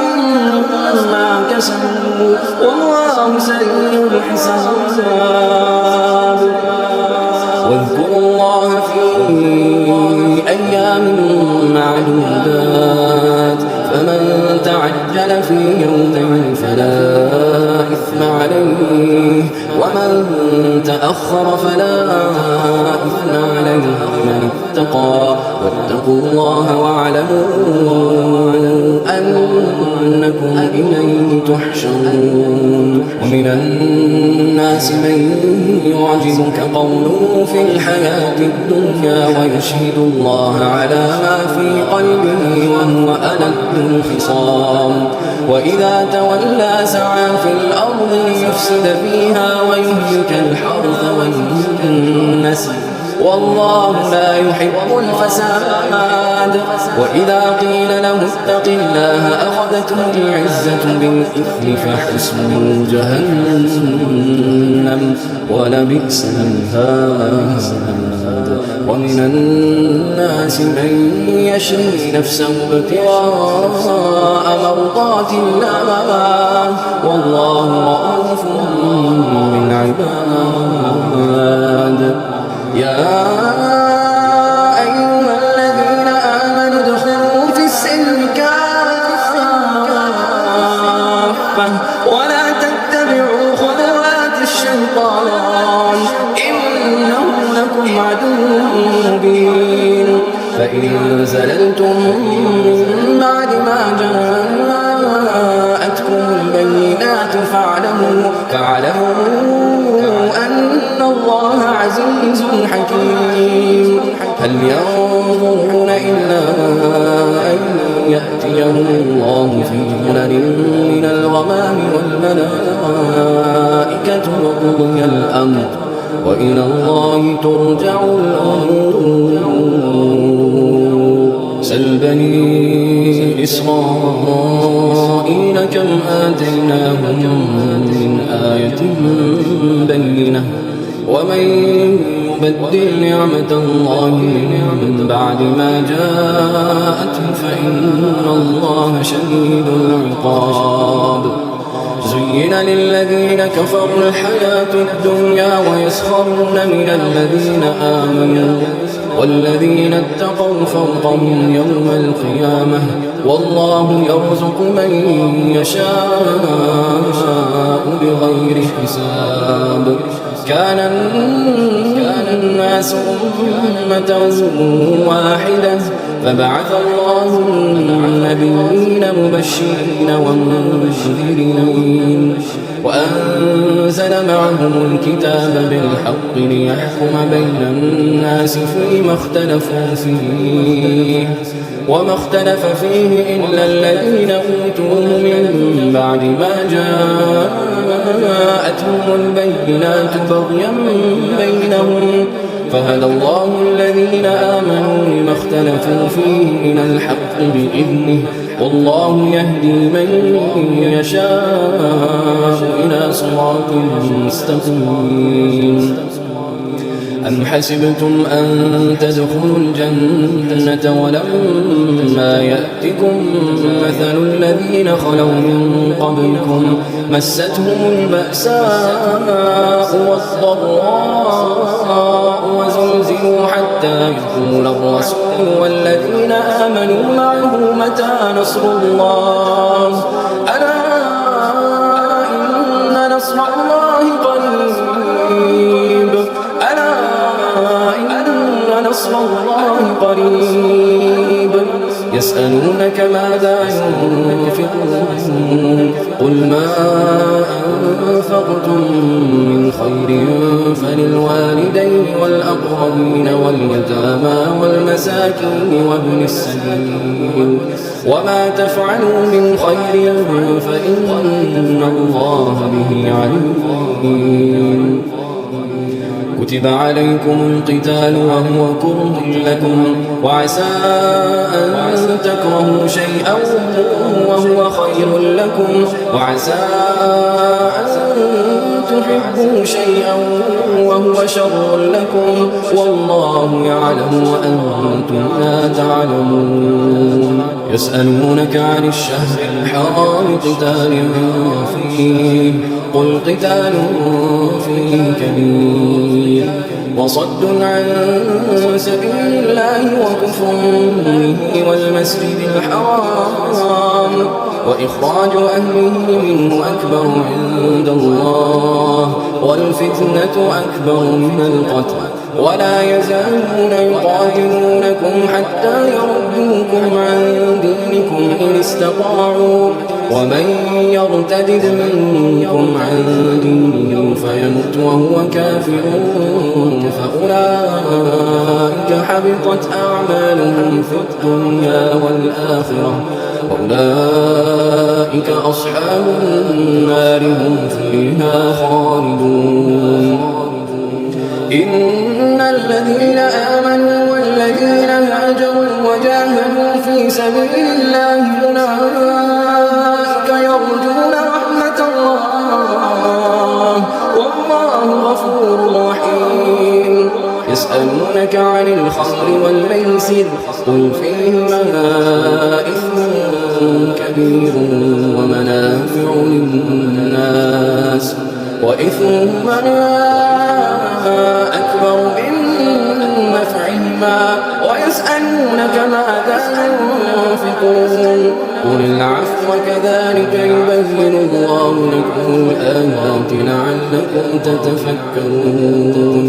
مما كسبوا والله سريع الحساب. واذكروا الله في أيام معدودات فمن تعجل في يومين فلا إثم عليه ومن تأخر فلا إثم عليه من اتقى واتقوا الله واعلموا أنكم إليه تحشرون. ومن الناس من يعجبك قوله في الحياة الدنيا ويشهد الله على ما في قلبه وهو ألد الخصام وإذا تولى سعى في الأرض ليفسد فيها ويهلك الحرث والنسل والله لا يحب الفساد. وإذا قيل له اتق الله أخذته العزة بالإثم فحسبه جهنم ولبئس المهاد. ومن الناس من يشري نفسه ابتغاء مرضات الله والله رؤوف بالعباد. يا أيها الذين آمنوا ادخلوا في السلم كافة ولا تتبعوا خطوات الشيطان إنه لكم عدو مبين. فإن زللتم من بعد ما جاءتكم البينات فاعلموا أن الله عزيز حكيم. هل ينظرون إلا أن يأتيهم الله في ظلل من الغمام والملائكة وقضي الأمر وإلى الله ترجع الأمور. سل بني إسرائيل كم آتيناهم من آية بينة ومن يبدل نعمة الله من بعد ما جاءته فإن الله شديد العقاب. زين للذين كفروا الحياة الدنيا ويسخرون من الذين آمنوا والذين اتقوا فوقهم يوم القيامة والله يرزق من يشاء بغير حساب. كان الناس أمة واحدة فبعث الله النبيين مبشرين ومنذرين وأنزل معهم الكتاب بالحق ليحكم بين الناس فيما اختلفوا فيه وما اختلف فيه إلا الذين أوتوه من بعد ما جاءتهم البينات بغيا بينهم فهدى الله الذين آمنوا لما اختلفوا فيه من الحق بإذنه والله يهدي من يشاء إلى صراط مستقيم. أم حسبتم أن تدخلوا الجنة ولما يأتكم مثل الذين خلوا من قبلكم مستهم البأساء والضراء وزلزلوا حتى يقول الرسول والذين آمنوا معه متى نصر الله ألا إن نصر الله قريب ألا إن نصر الله قريب. يسألونك ماذا ينفقون قل ما أنفقتم من خير فللوالدين والأقربين واليتامى والمساكين وابن السبيل وما تفعلوا من خير فإن الله به عليم. كتب عليكم القتال وهو كره لكم وعسى أن تكرهوا شيئا وهو خير لكم وعسى أن تحبوا شيئا وهو شر لكم والله يعلم وأنتم لا تعلمون. يسألونك عن الشهر الحرام قتال فيه قل قتال فيه كبير وصد عن سبيل الله وكفر به والمسجد الحرام وإخراج أهله منه أكبر عند الله والفتنة أكبر من القتل ولا يزالون يقاتلونكم حتى يردوكم عن دينكم إن استطاعوا ومن يرتد منكم عن دينه فيمت وهو كافر فأولئك حبطت أعمالهم في الدنيا والآخرة وأولئك أصحاب النار هم فيها خالدون. إن الذين آمنوا والذين هاجروا وجاهدوا في سبيل الله أولئك يرجون رحمة الله والله غفور رحيم. يسألونك عن الخمر والميسر قل فيهما إثم كبير ومنافع للناس وإثمهما أكبر من نفعهما ويسألونك ماذا ينفقون قل العفو كذلك يبين الله لكم الآيات لعلكم تتفكرون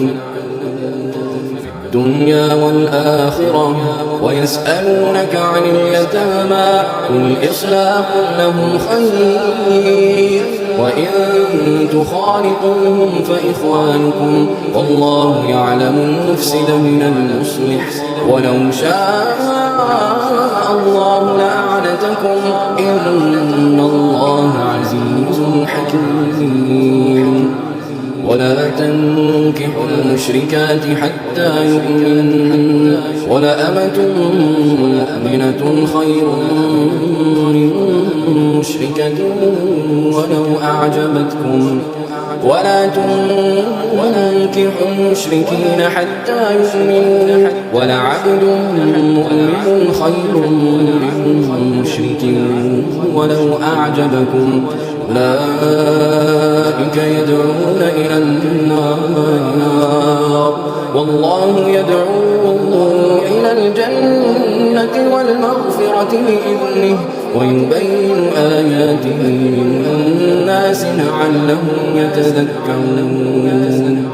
الدنيا والآخرة. ويسألونك عن اليتامى قل إصلاح لهم خير وإن تخالطوهم فإخوانكم والله يعلم المفسد من المصلح ولو شاء الله لأعنتكم إن الله عزيز حكيم. ولا تنكحوا المشركات حتى يؤمنن ولأمة مؤمنة خير من مشركة ولو أعجبتكم ولا تنكحوا المشركين حتى يؤمنوا ولعبد مؤمن خير من مشرك ولو أعجبكم أولئك يدعون إلى النار والله يدعو إلى الجنة والمغفرة بإذنه ويبين آياته للناس لعلهم يتذكرون.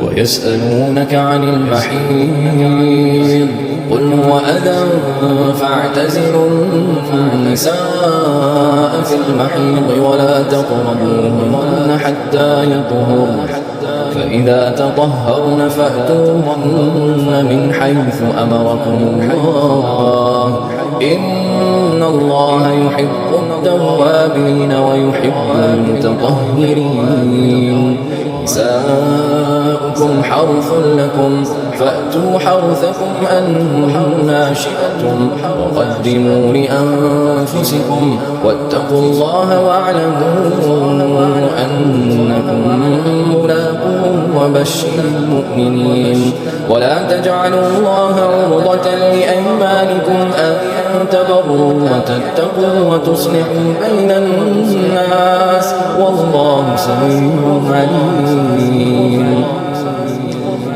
ويسألونك عن المحيض قل هو أذى فاعتزلوا النساء في المحيض ولا تقربوهن حتى يطهرن فإذا تطهرن فأتوهن من حيث أمركم الله إن الله يحب التوابين ويحب المتطهرين. نساؤكم حرث لكم فأتوا حرثكم أنّا شئتم وقدموا لأنفسكم واتقوا الله واعلموا أنكم ملاقوه وبشر المؤمنين. ولا تجعلوا الله عرضة لأيمانكم أن تبروا وتتقوا وتصلحوا بين الناس والله سميع عليم.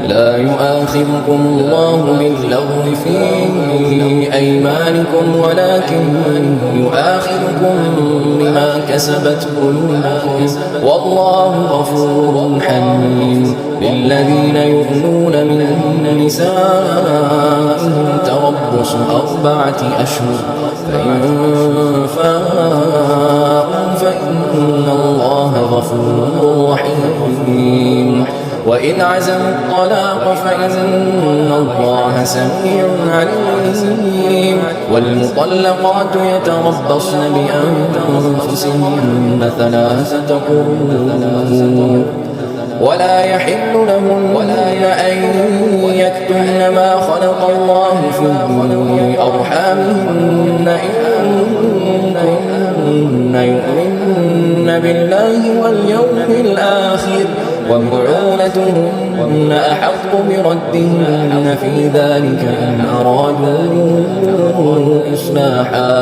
لا يؤاخذكم الله باللغو في أيمانكم ولكن يؤاخذكم بما كسبت قلوبكم والله غفور حليم. للذين يؤمنون من نسائهم تربص 4 أشهر فإن فاءوا فإن الله غفور رحيم. وإن عزموا الطلاق فإن الله سميع عليم. والمطلقات يتربصن بأنفسهن 3 قروء ولا يحل لهن أن يكتمن ما خلق الله في أرحامهن إن كن يؤمن بالله واليوم الآخر وبعولتهن أحق بردهن في ذلك إن أرادوا إصلاحا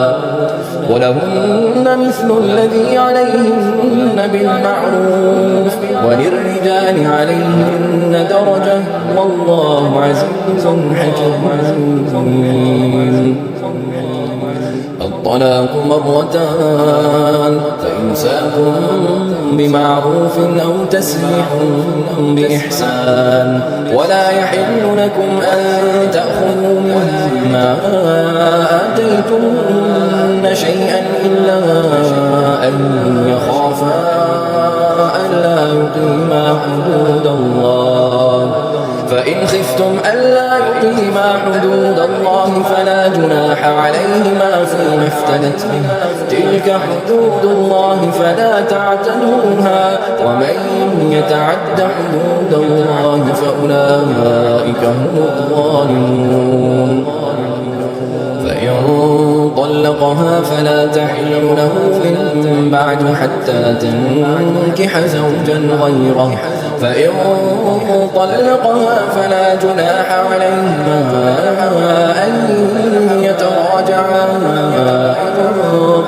ولهن مثل الذي عليهن بالمعروف وللرجال عليهن درجة والله عزيز حكيم. الطلاق 2 فإمساك بمعروف أو تسريح بإحسان ولا يحل لكم أن تأخذوا مما آتيتموهن شيئا إلا أن يخافا ألا يقيما حدود الله فإن خفتم ألا يقيما حدود الله فلا جناح عليهما فيما افتدت به تلك حدود الله فلا تعتدوها ومن يتعد حدود الله فأولئك هم الظالمون. فإن طلقها فلا تحل له من بعد حتى تنكح زوجا غيره فإن طلقها فلا جناح عليهما أن يتراجعا إن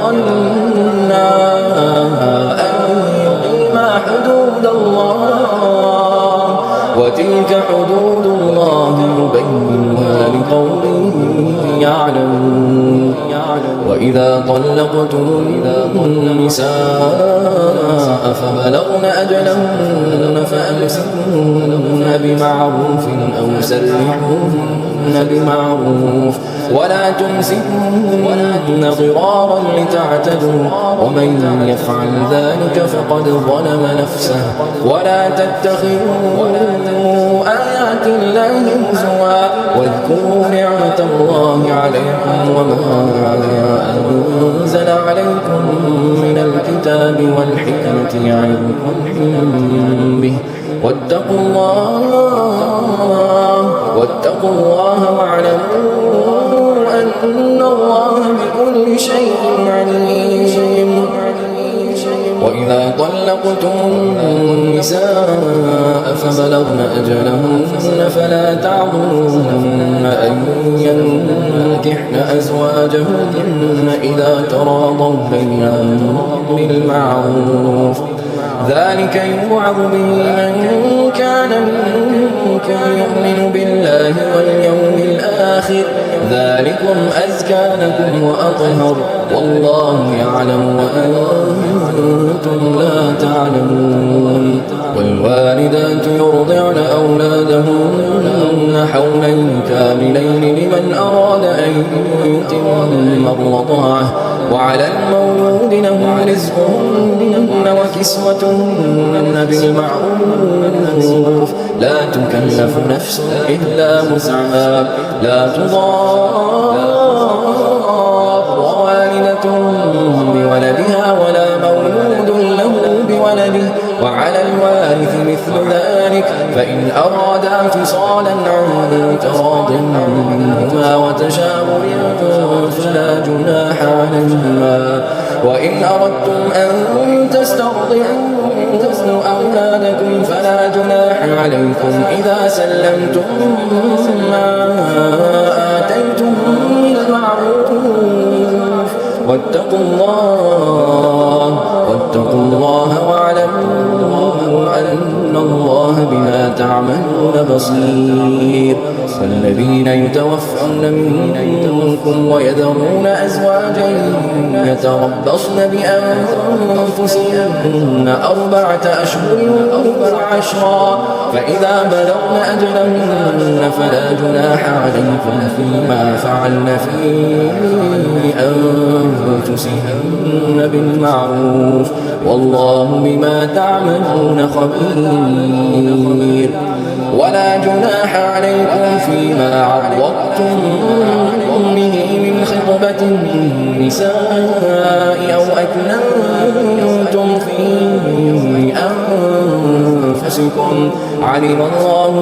ظنا أن يقيما حدود الله وتلك حدود الله يبينها لقوم يعلمون. وإذا طلقتم النساء فبلغن أجلهن فأمسكوهن بمعروف أو سرحوهن بمعروف ولا تمسكوهن ضرارا لتعتدوا ومن يفعل ذلك فقد ظلم نفسه ولا تتخذوا آيات الله هزوا واذكروا نعمة الله عليكم وما أنزل عليكم من الكتاب والحكمة يعظكم به واتقوا الله واعلموا أن الله بكل شيء عليم. وإذا طلقتم النساء فبلغن أجلهن فلا تعضلوهن أن ينكحن أزواجهن إذا تراضوا بينهم بالمعروف ذلك يوعظ به من كان منكم يؤمن بالله واليوم الآخر ذلكم أزكى لكم وأطهر والله يعلم وأنتم لا تعلمون. والوالدات يرضعن أولادهن حولين كاملين لمن أراد أن يتم الرضاعة وعلى المولود له رزقهن وكسوتهن بالمعروف لا تكلف نفس إلا وسعها لا تضار والدة بولدها ولا مولود له بولده وعلى الوارث مثل ذلك فإن أرادا فصالا عن تراض منهما وتشاور فلا جناح عليهما. وإن أردتم أن تسترضعوا أولادكم فلا جناح عليكم إذا سلمتم ما آتيتم بالمعروف واتقوا الله واعلموا أن الله بما تعملون بصير. والذين يتوفون منكم ويذرون أزواجا يتربصن بأنفسهن 4 أشهر وعشرا فإذا بلغن أجلهن فلا جناح عليكم فيما فعلن في أنفسهن بالمعروف والله بما تعملون خبير. ولا جناح عليكم فيما عرضتم به من خطبة النساء أو أكننتم في أنفسكم علم الله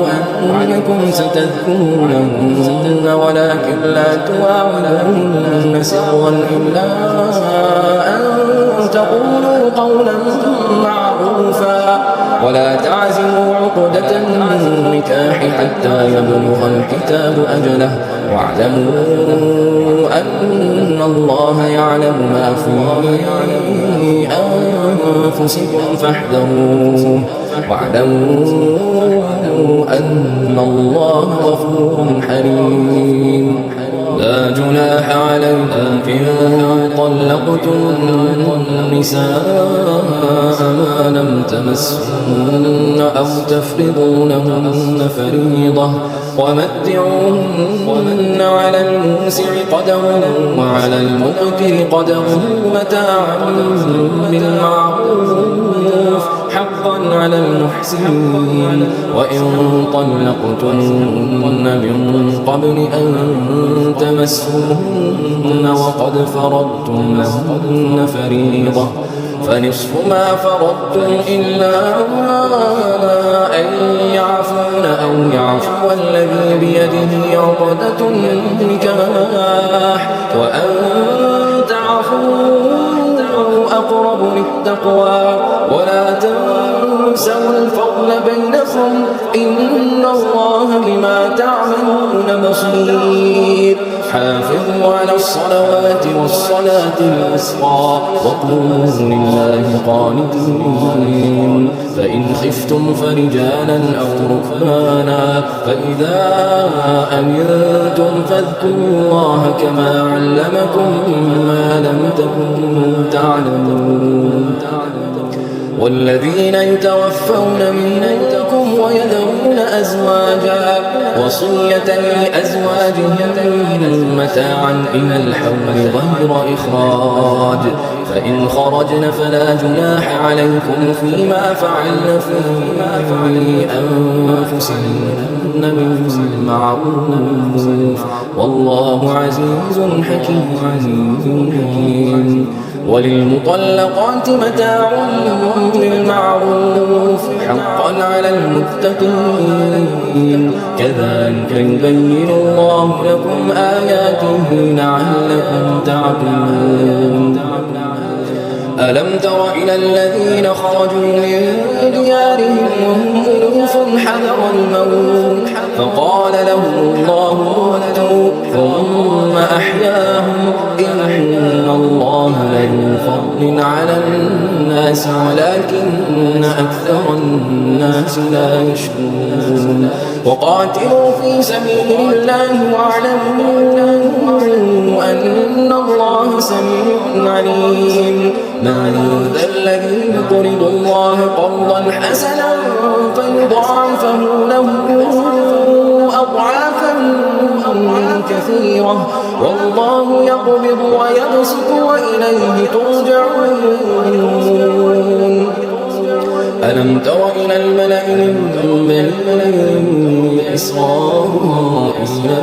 أنكم ستذكرونهن ولكن لا تواعدوهن سرا إلا أن تقولوا قولا معروفا ولا تعزموا عقدة النكاح حتى يبلغ الكتاب أجله واعلموا أن الله يعلم ما في أنفسكم فاحذروه واعلموا أن الله غفور حليم. لا جناح عليكم إن طلقتم النساء ما لم تمسوهن أو تفرضوا لهن فريضة ومتعوهن على الموسع قدره وعلى المقتر قدره متاعا بالمعروف حقا على المحسنين. وإن طلقتموهن من قبل أن تمسوهن وقد فرضتم لهن فريضة فنصف ما فرضتم إلا أن يعفون أو يعفو الذي بيده عقدة النكاح وأن تعفوا أقرب للتقوى ولا تنسوا الفضل بينكم إن الله بما تعملون بصير. حافظوا على الصلوات والصلاة الوسطى وقوموا لله قانتين. فإن خفتم فرجالا أو ركبانا فإذا أمنتم فاذكروا الله كما علمكم ما لم تكونوا تعلمون. والذين يتوفون منكم ويذرون أزواجا وصية لأزواجهم متاعا إلى الحول غير إخراج فإن خرجن فلا جناح عليكم فيما فعلن في أنفسهن بالمعروف والله عزيز حكيم وللمطلقات متاع بالمعروف حقا على المتقين كذلك يبين الله لكم آياته لعلكم تعقلون ألم تر إلى الذين خرجوا من ديارهم وهم ألوف حذر الموت فقال لهم الله موتوا ثم أحياهم إن الله لذو فضل على الناس ولكن أكثر الناس لا يشكرون وقاتلوا في سبيل الله واعلموا أن الله سميع عليم من ذا الذي يقرض الله قرضا حسنا فيضاعفه له أضعافا كثيرة والله يقبض ويبسط وإليه ترجعون ألم تر إلى الملأ من بني إسرائيل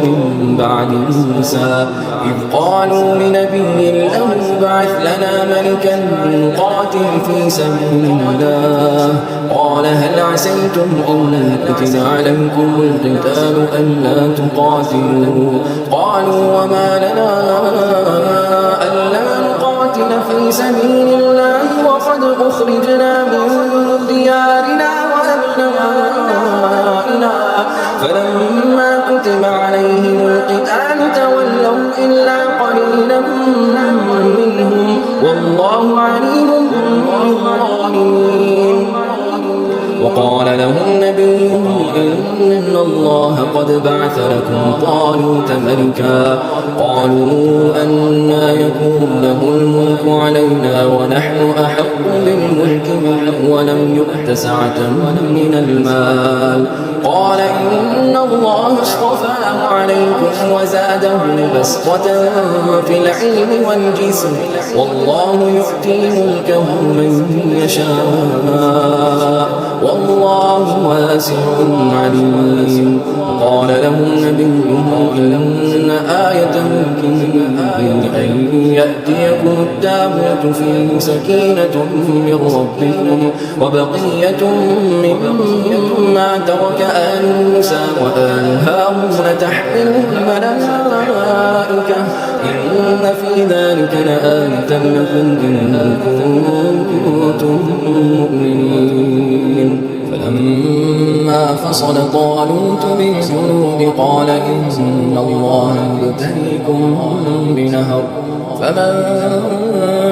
من بعد موسى إذ قالوا لنبي له ابعث لنا ملكا نقاتل في سبيل الله قال هل عسيتم إن كتب عليكم القتال ألا تقاتلوا قالوا وما لنا ألا نقاتل في سبيل الله وقد أخرجنا من ديارنا وأبنائنا فلما كتب عليهم القتال تولوا إلا قليلا منهم والله عليم بالظالمين وقال لهم نبيهم إن الله قد بعث لكم طالوت ملكا قالوا أنى يكون له الملك علينا ونحن أحق بالملك منه ولم يؤت سعة من المال قال إن الله اصطفاه عليكم وزاده بسطة في العلم والجسم والله يؤتي ملكه من يشاء والله واسع عليم قال لهم نبيهم إن آية ملكه أن يأتيكم التابوت فيه سكينة من ربكم وبقية مما ترك آل موسى وآل هارون تحمله الملائكة إن في ذلك لآية لكم إن كنتم مؤمنين فلما فصل طالوت بالجنود قال إن الله يبتليكم بنهر فمن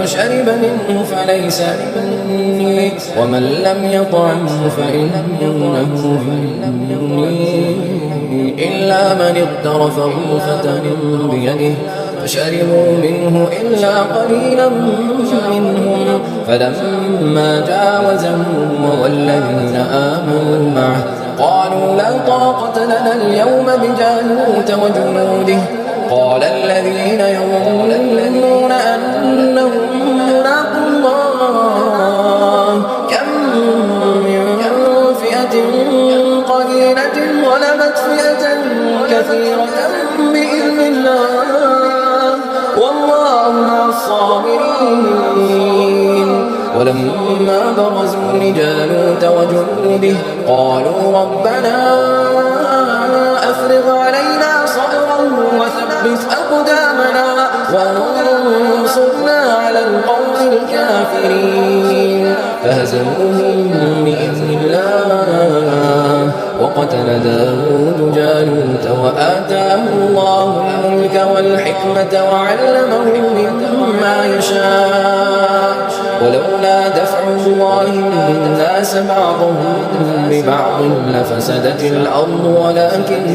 شرب منه فليس مني ومن لم يطعمه فإنه مني إلا من اغترف غرفة بيده فشربوا منه إلا قليلا منهم فلما جاوزه والذين آمنوا معه قالوا لا طاقة لنا اليوم بجالوت وجنوده قال الذين يظنون أنهم ملاقو الله كم من فئة قليلة غلبت فئة كثيرة بإذن الله والله مع الصابرين ولما برزوا لجالوت وجنوده قالوا ربنا أفرغ علينا صبرا وثبت أقدامنا وانصرنا على القوم الكافرين فهزموهم بإذن الله وقتل داود جالوت وآتاه الله الملك والحكمة وعلمه مما يشاء ولولا دفع الله الناس بعضهم ببعض لفسدت الأرض ولكن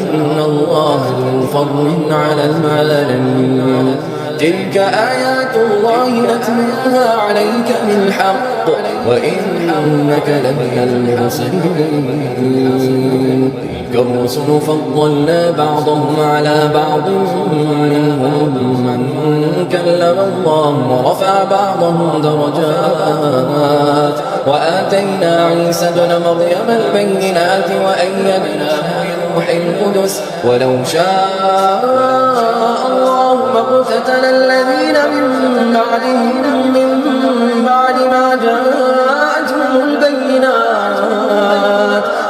الله ذو فضل على العالمين تلك آيات الله نتلوها عليك بالحق وإن إنك لمن المرسلين كالرسل فضلنا بعضهم على بعض منهم من كلم الله ورفع بعضهم درجات وآتينا عيسى ابن مريم البينات وأيدناه بروح القدس ولو شاء الله ما اقتتل الذين من بعدهم من بعد ما جاءتهم البينات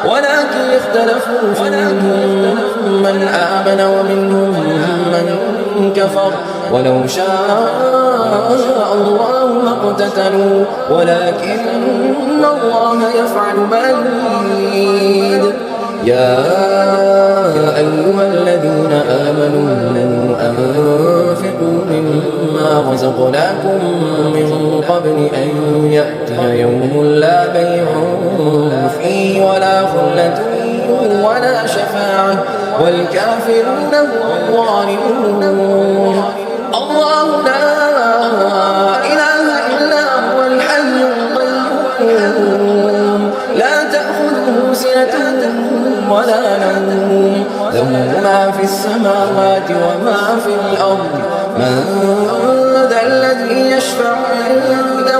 ولكن اختلفوا فمنهم من آمن ومنهم من كفر ولو شاء الله ما اقتتلوا ولكن الله يفعل ما يريد يا أيها الذين آمنوا أنفقوا مما رزقناكم من قبل أن يأتي يوم لا بيع فيه ولا خلة ولا شفاعة والكافرون هم الظالمون الله لا إله إلا هو الحي القيوم لا تأخذه سنة ولا نوم له ما في السماوات وما في الأرض من ذا الذي يشفع عنده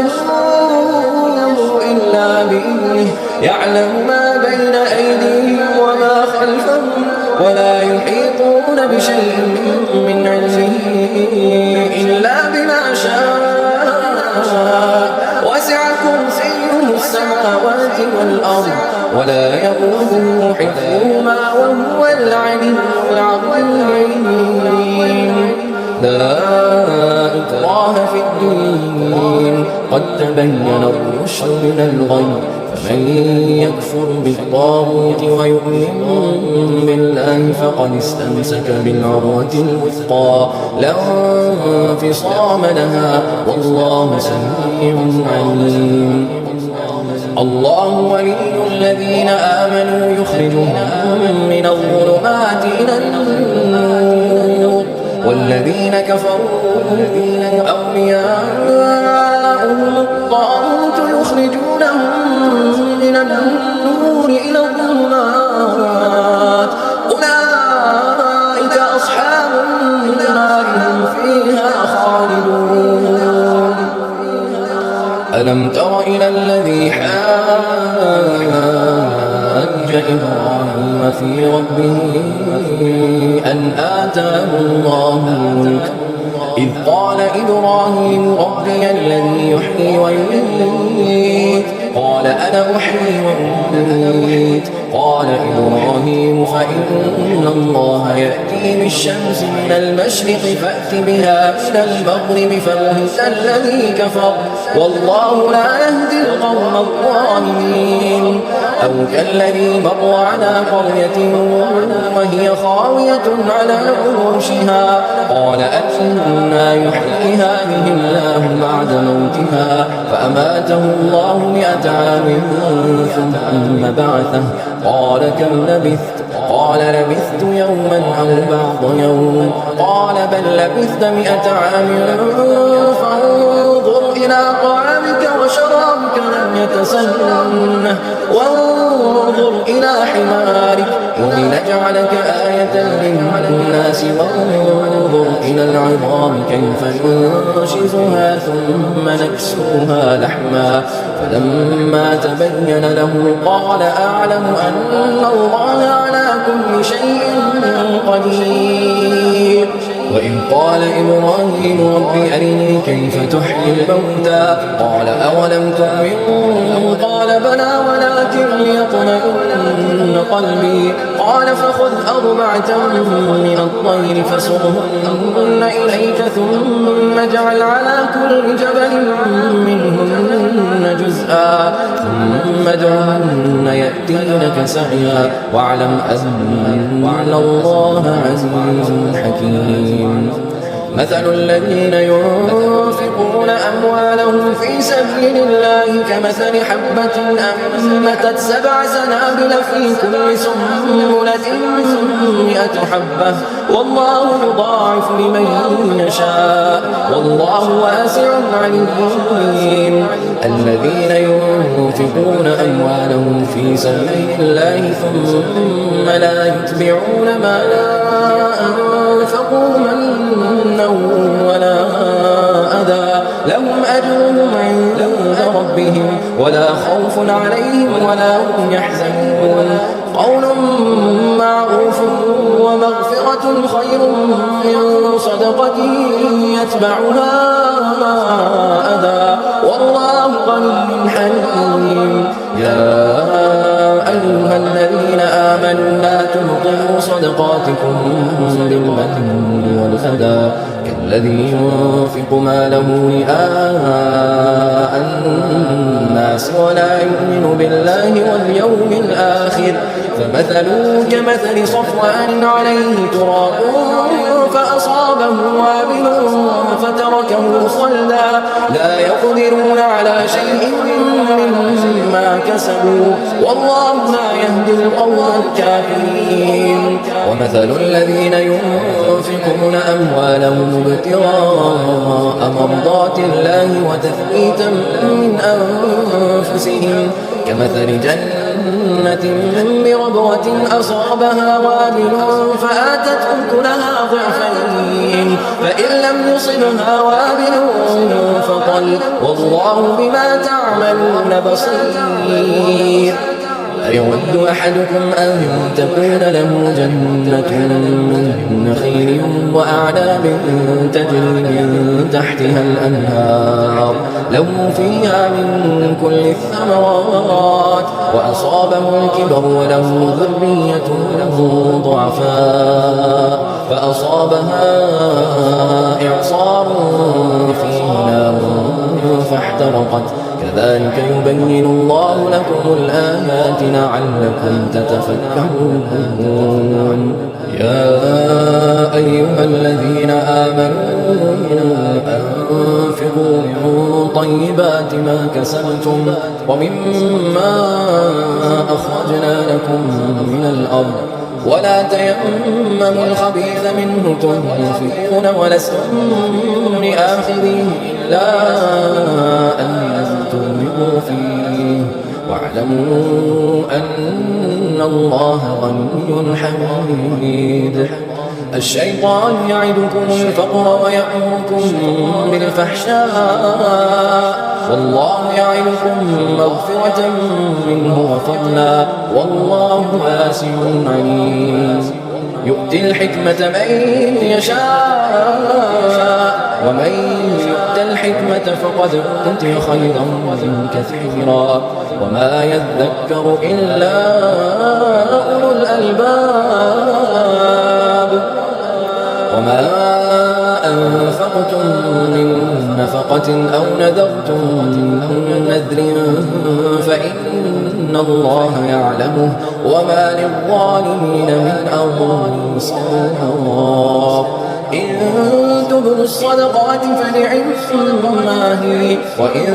إلا بإذنه يعلم ما بين أيديهم وما خلفهم ولا يحيطون بشيء من علمه إلا بما شاء وسع كرسيه السماوات والأرض ولا يؤوده حفظهما وهو العلي العظيم لا إكراه في الدين قد تبين الرشد من الغي فمن يكفر بالطاغوت ويؤمن بالله فقد استمسك بالعروة الوثقى لا انفصام لها والله سميع عليم الله ولي الذين آمنوا يخرجهم من الظلمات إلى النور والذين كفروا أولياءهم الطاغوت يخرجونهم من النور إلى الظلمات أولئك أصحاب النار هم فيها خالدون ألم تر إلى الذي حاج إبراهيم في ربه أن آتاه الله الملك إذ قال إبراهيم ربي الذي يحيي ويميت قال أنا أحيي وأميت قال إبراهيم فإن الله يأتي بالشمس من المشرق فأت بها من المغرب فبهت الذي كفر والله لا يهدي القوم الظالمين أو كالذي مر على قرية وهي خاوية على عروشها قال أنى يحيي هذه الله بعد موتها فأماته الله 100 عام ثم بعثه قال كم لبثت قال لبثت يوما أو بعض يوم قال بل لبثت 100 عام فانظر إلى طعامك وشرابك لم يتسنه وانظر إلى حمارك ولنجعلك آية للناس وانظر إلى العظام كيف ننشزها ثم نكسوها لحما فلما تبين له قال أعلم أن الله على كل شيء قدير وإذ قال إبراهيم رب أرني كيف تحيي الموتى قال أولم تؤمن قال بلى ولكن ليطمئن قلبي قال فخذ 4 من الطير فصرهن إليك ثم اجعل على كل جبل منهن جزءا ثم ادعهن يأتينك سعيا واعلم أن الله عزيز حكيم مثل الذين ينفقون أموالهم في سبيل الله كمثل حبة أنبتت 7 سنابل في كل سنبلة 100 حبة والله يضاعف لمن يشاء والله واسع عليم الذين ينفقون أموالهم في سبيل الله ثم لا يتبعون ما أنفقوا منا ولا أذى لهم أجرهم عند ربهم ولا خوف عليهم ولا هم يحزنون قول معروف ومغفرة خير من صدقة يتبعها أذى والله غني حليم. يا أيها الذين آمنوا لا تبطلوا صدقاتكم بالمن والأذى كالذي ينفق ماله رئاء الناس ولا يؤمن بالله واليوم الآخر فمثله كمثل صفوان عليه تراب فأصابه وابل فتركه صلدا لا يقدرون على شيء مما كسبوا والله لا يهدي القوم الكافرين. ومثل الذين ينفقون أموالهم ابتغاء مرضات الله وتثبيتا من أنفسهم كمثل جنة بربوة أصابها وابل فآتت أكلها ضعفين فإن لم يصبها وابل فطل والله بما تعملون بصير. أيود أحدكم أن تكون له جنة من نخيل وأعناب تجري من تحتها الأنهار له فيها من كل الثمرات وأصابه الكبر وله ذرية ضعفاء فأصابها إعصار فيه نار فاحترقت كذلك يبين الله لكم الآيات لعلكم تتفكرون. يا أيها الذين آمنوا أنفقوا من طيبات ما كسبتم ومما أخرجنا لكم من الأرض ولا تيمموا الخبيث منه تنفقون ولستم لآخذه إلا أن تغمضوا فيه واعلموا أن الله غني حميد. الشيطان يعدكم الفقر ويأمركم بالفحشاء والله يعدكم مغفرة منه وفضلا والله واسع عليم. يؤتي الحكمة من يشاء ومن يؤت الحكمة فقد أوتي خيرا كثيرا وما يذكر إلا أولو الألباب. وما أنفقتم من نفقة أو نذرتم من نذر فإن الله يعلمه وما للظالمين من أنصار. إن تبدوا الصدقات فنعما هي وإن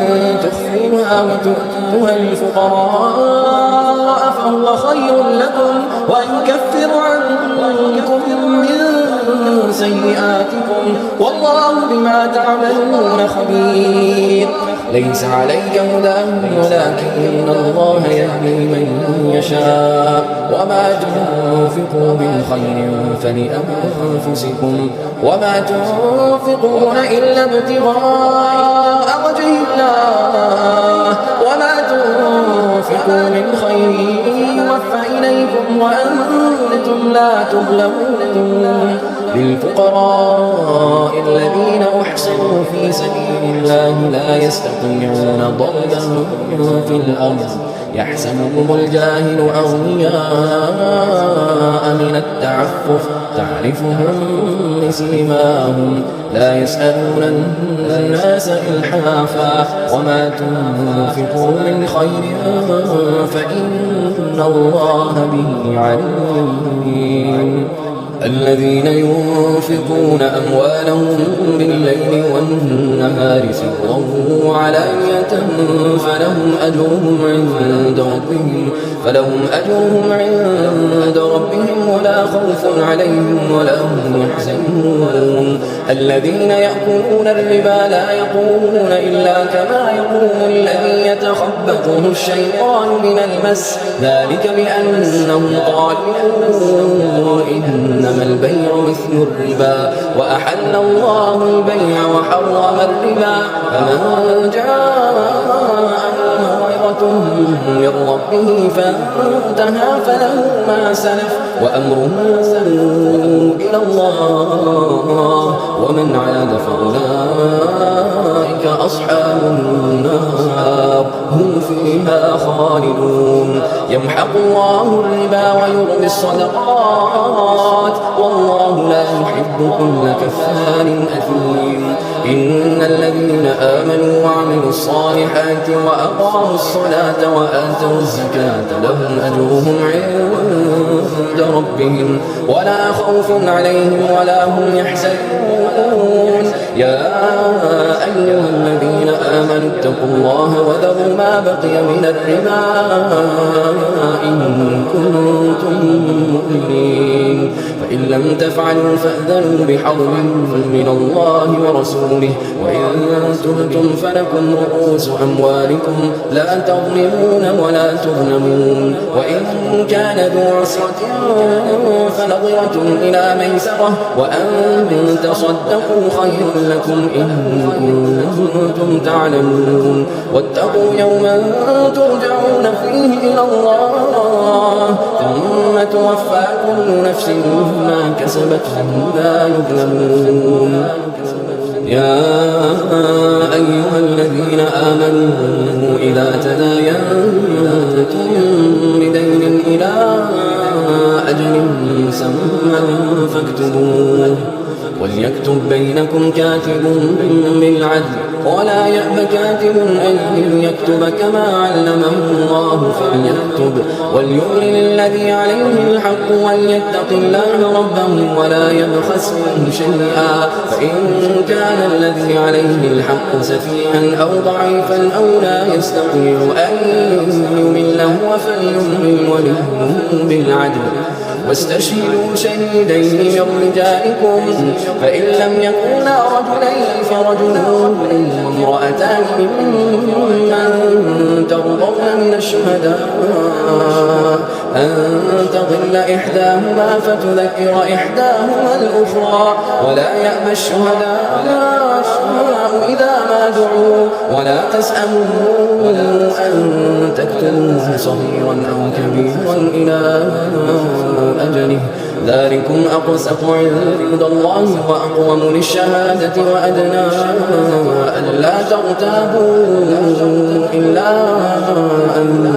تخفوها وتؤتوها الفقراء فهو خير لكم ويكفر عنكم من سيئاتكم والله بما تعملون خبير. ليس عليك هداهم ولكن الله يهدي من يشاء وما تنفقوا من خير فلأنفسكم وما تنفقون إلا ابتغاء وجه الله وما تنفقوا من خير يوفى إليكم وأنتم لا تظلمون. للفقراء الذين أحصروا في سبيل الله لا يستطيعون ضربا في الأرض يحسبهم الجاهل أغنياء من التعفف تعرفهم بسيماهم لا يسألون الناس إلحافا وما تنفقوا من خير فإن الله به عليم. الذين ينفقون أموالهم بالليل والنهار سرا وعلانية فلهم أجرهم عند ربهم ولا خوف عليهم ولا هم يحزنون الذين يأكلون الربا لا يقومون إلا كما يقوم الذي يتخبطه الشيطان من المس ذلك بأنهم قالوا إنما البيع مثل الربا وأحل الله البيع وحرم الربا فمن جاءه موعظة من ربه فانتهى فله ما سلف وأمره إلى الله ومن عاد فأولئك أصحاب النار هم فيها خالدون يمحق الله الربا ويربي الصدقات والله لا يحب كل كفار أثيم إن الذين آمنوا وعملوا الصالحات وأقاموا الصلاة وآتوا الزكاة لهم أجرهم عند ربهم ولا خوف عليهم ولا هم يحزنون يا أيها الذين آمنوا اتقوا الله وذروا ما بقي من الربا إن كنتم مؤمنين فإن لم تفعلوا فأذنوا بحرب من الله ورسوله وإن تبتم فلكم رؤوس أموالكم لا تظلمون ولا تظلمون وإن كان ذو عسرة فنظرة إلى ميسرة وأن تصدقوا خير لكم إن كنتم تعلمون واتقوا يوما ترجعون فيه إلى الله ثم توفى كل نفس ما كسبت لا يظلمون يا أيها الذين آمنوا إذا تداينتم بدين إلى أجل مسمى فاكتبوه وليكتب بينكم كاتب بالعدل ولا يأب كاتب أن يكتب كما علمه الله فليكتب وليؤمن الذي عليه الحق وليتق الله ربه ولا يبخس منه شيئا فإن كان الذي عليه الحق سفيها أو ضعيفا أو لا يستطيع أن يمل هو فليملل وليه بالعدل واستشهدوا شهيدين من رجالكم فإن لم يكونا رجلين فرجل وامرأتان ممن ترضون من الشهداء أن تضل إحداهما فتذكر إحداهما الأخرى ولا يأبى الشهداء إذا ما دعوا ولا تسأموا أن تكتبوه صغيرا أو كبيرا إلى أجله ذلكم أقسط عند الله وأقوم للشهادة وأدنى ألا ترتابوا إلا أن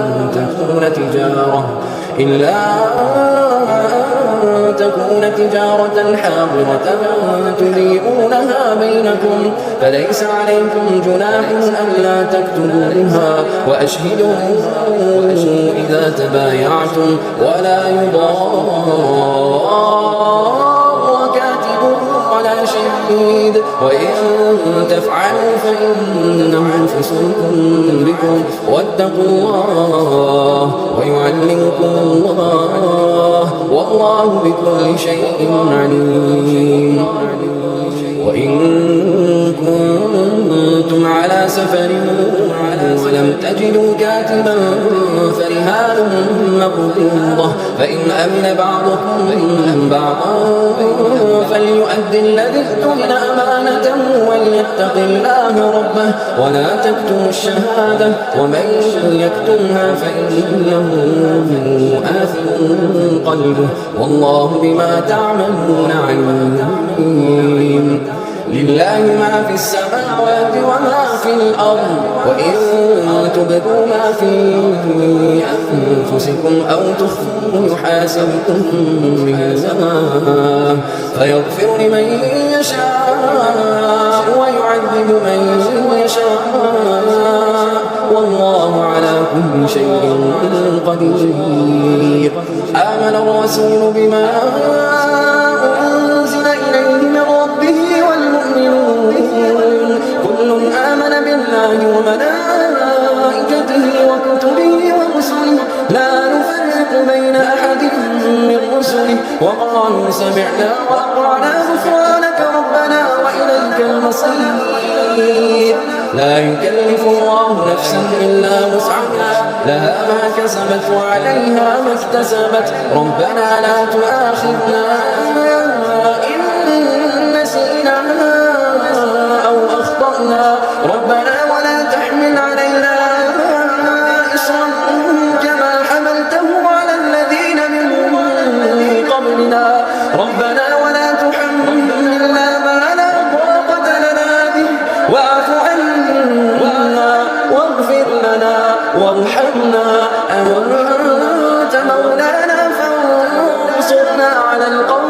تكون تجارة حاضرة تديرونها بينكم فليس عليكم جناح ألا تكتبوها وأشهدوا إذا تبايعتم ولا يضار كاتب ولا شهيد وإن تفعلوا فإنه فسوق بكم واتقوا الله ويعلمكم الله والله بكل شيء عليم وإن كنتم على سفر ولم تجدوا كاتبا فرهان مقبوضة فإن أمن بعضكم بعضا فليؤدي الذي اؤتمن أمانته وليتق الله ربه ولا تكتموا الشهادة ومن يكتمها فإنه آثم قلبه والله بما تعملون عليم لله ما في السماوات وما في الأرض وإن تبدوا ما في أنفسكم أو تخفوه يحاسبكم به الله فيغفر لمن يشاء ويعذب من يشاء والله على كل شيء قدير آمن الرسول بما وملائكته وكتبه ورسله لا نفرق بين أحد من رسله وقالوا سمعنا وأطعنا غفرانك ربنا وإليك المصير. لا يكلف الله نفسا إلا وسعها لها ما كسبت وعليها ما اكتسبت ربنا لا تؤاخذنا إن نسينا أو أخطأنا ربنا ولا تحمل علينا إصرا كما حملته على الذين من قبلنا ربنا ولا تحملنا ما لا طاقة لنا به واعف عنا واغفر لنا وارحمنا أنت مولانا فانصرنا على القوم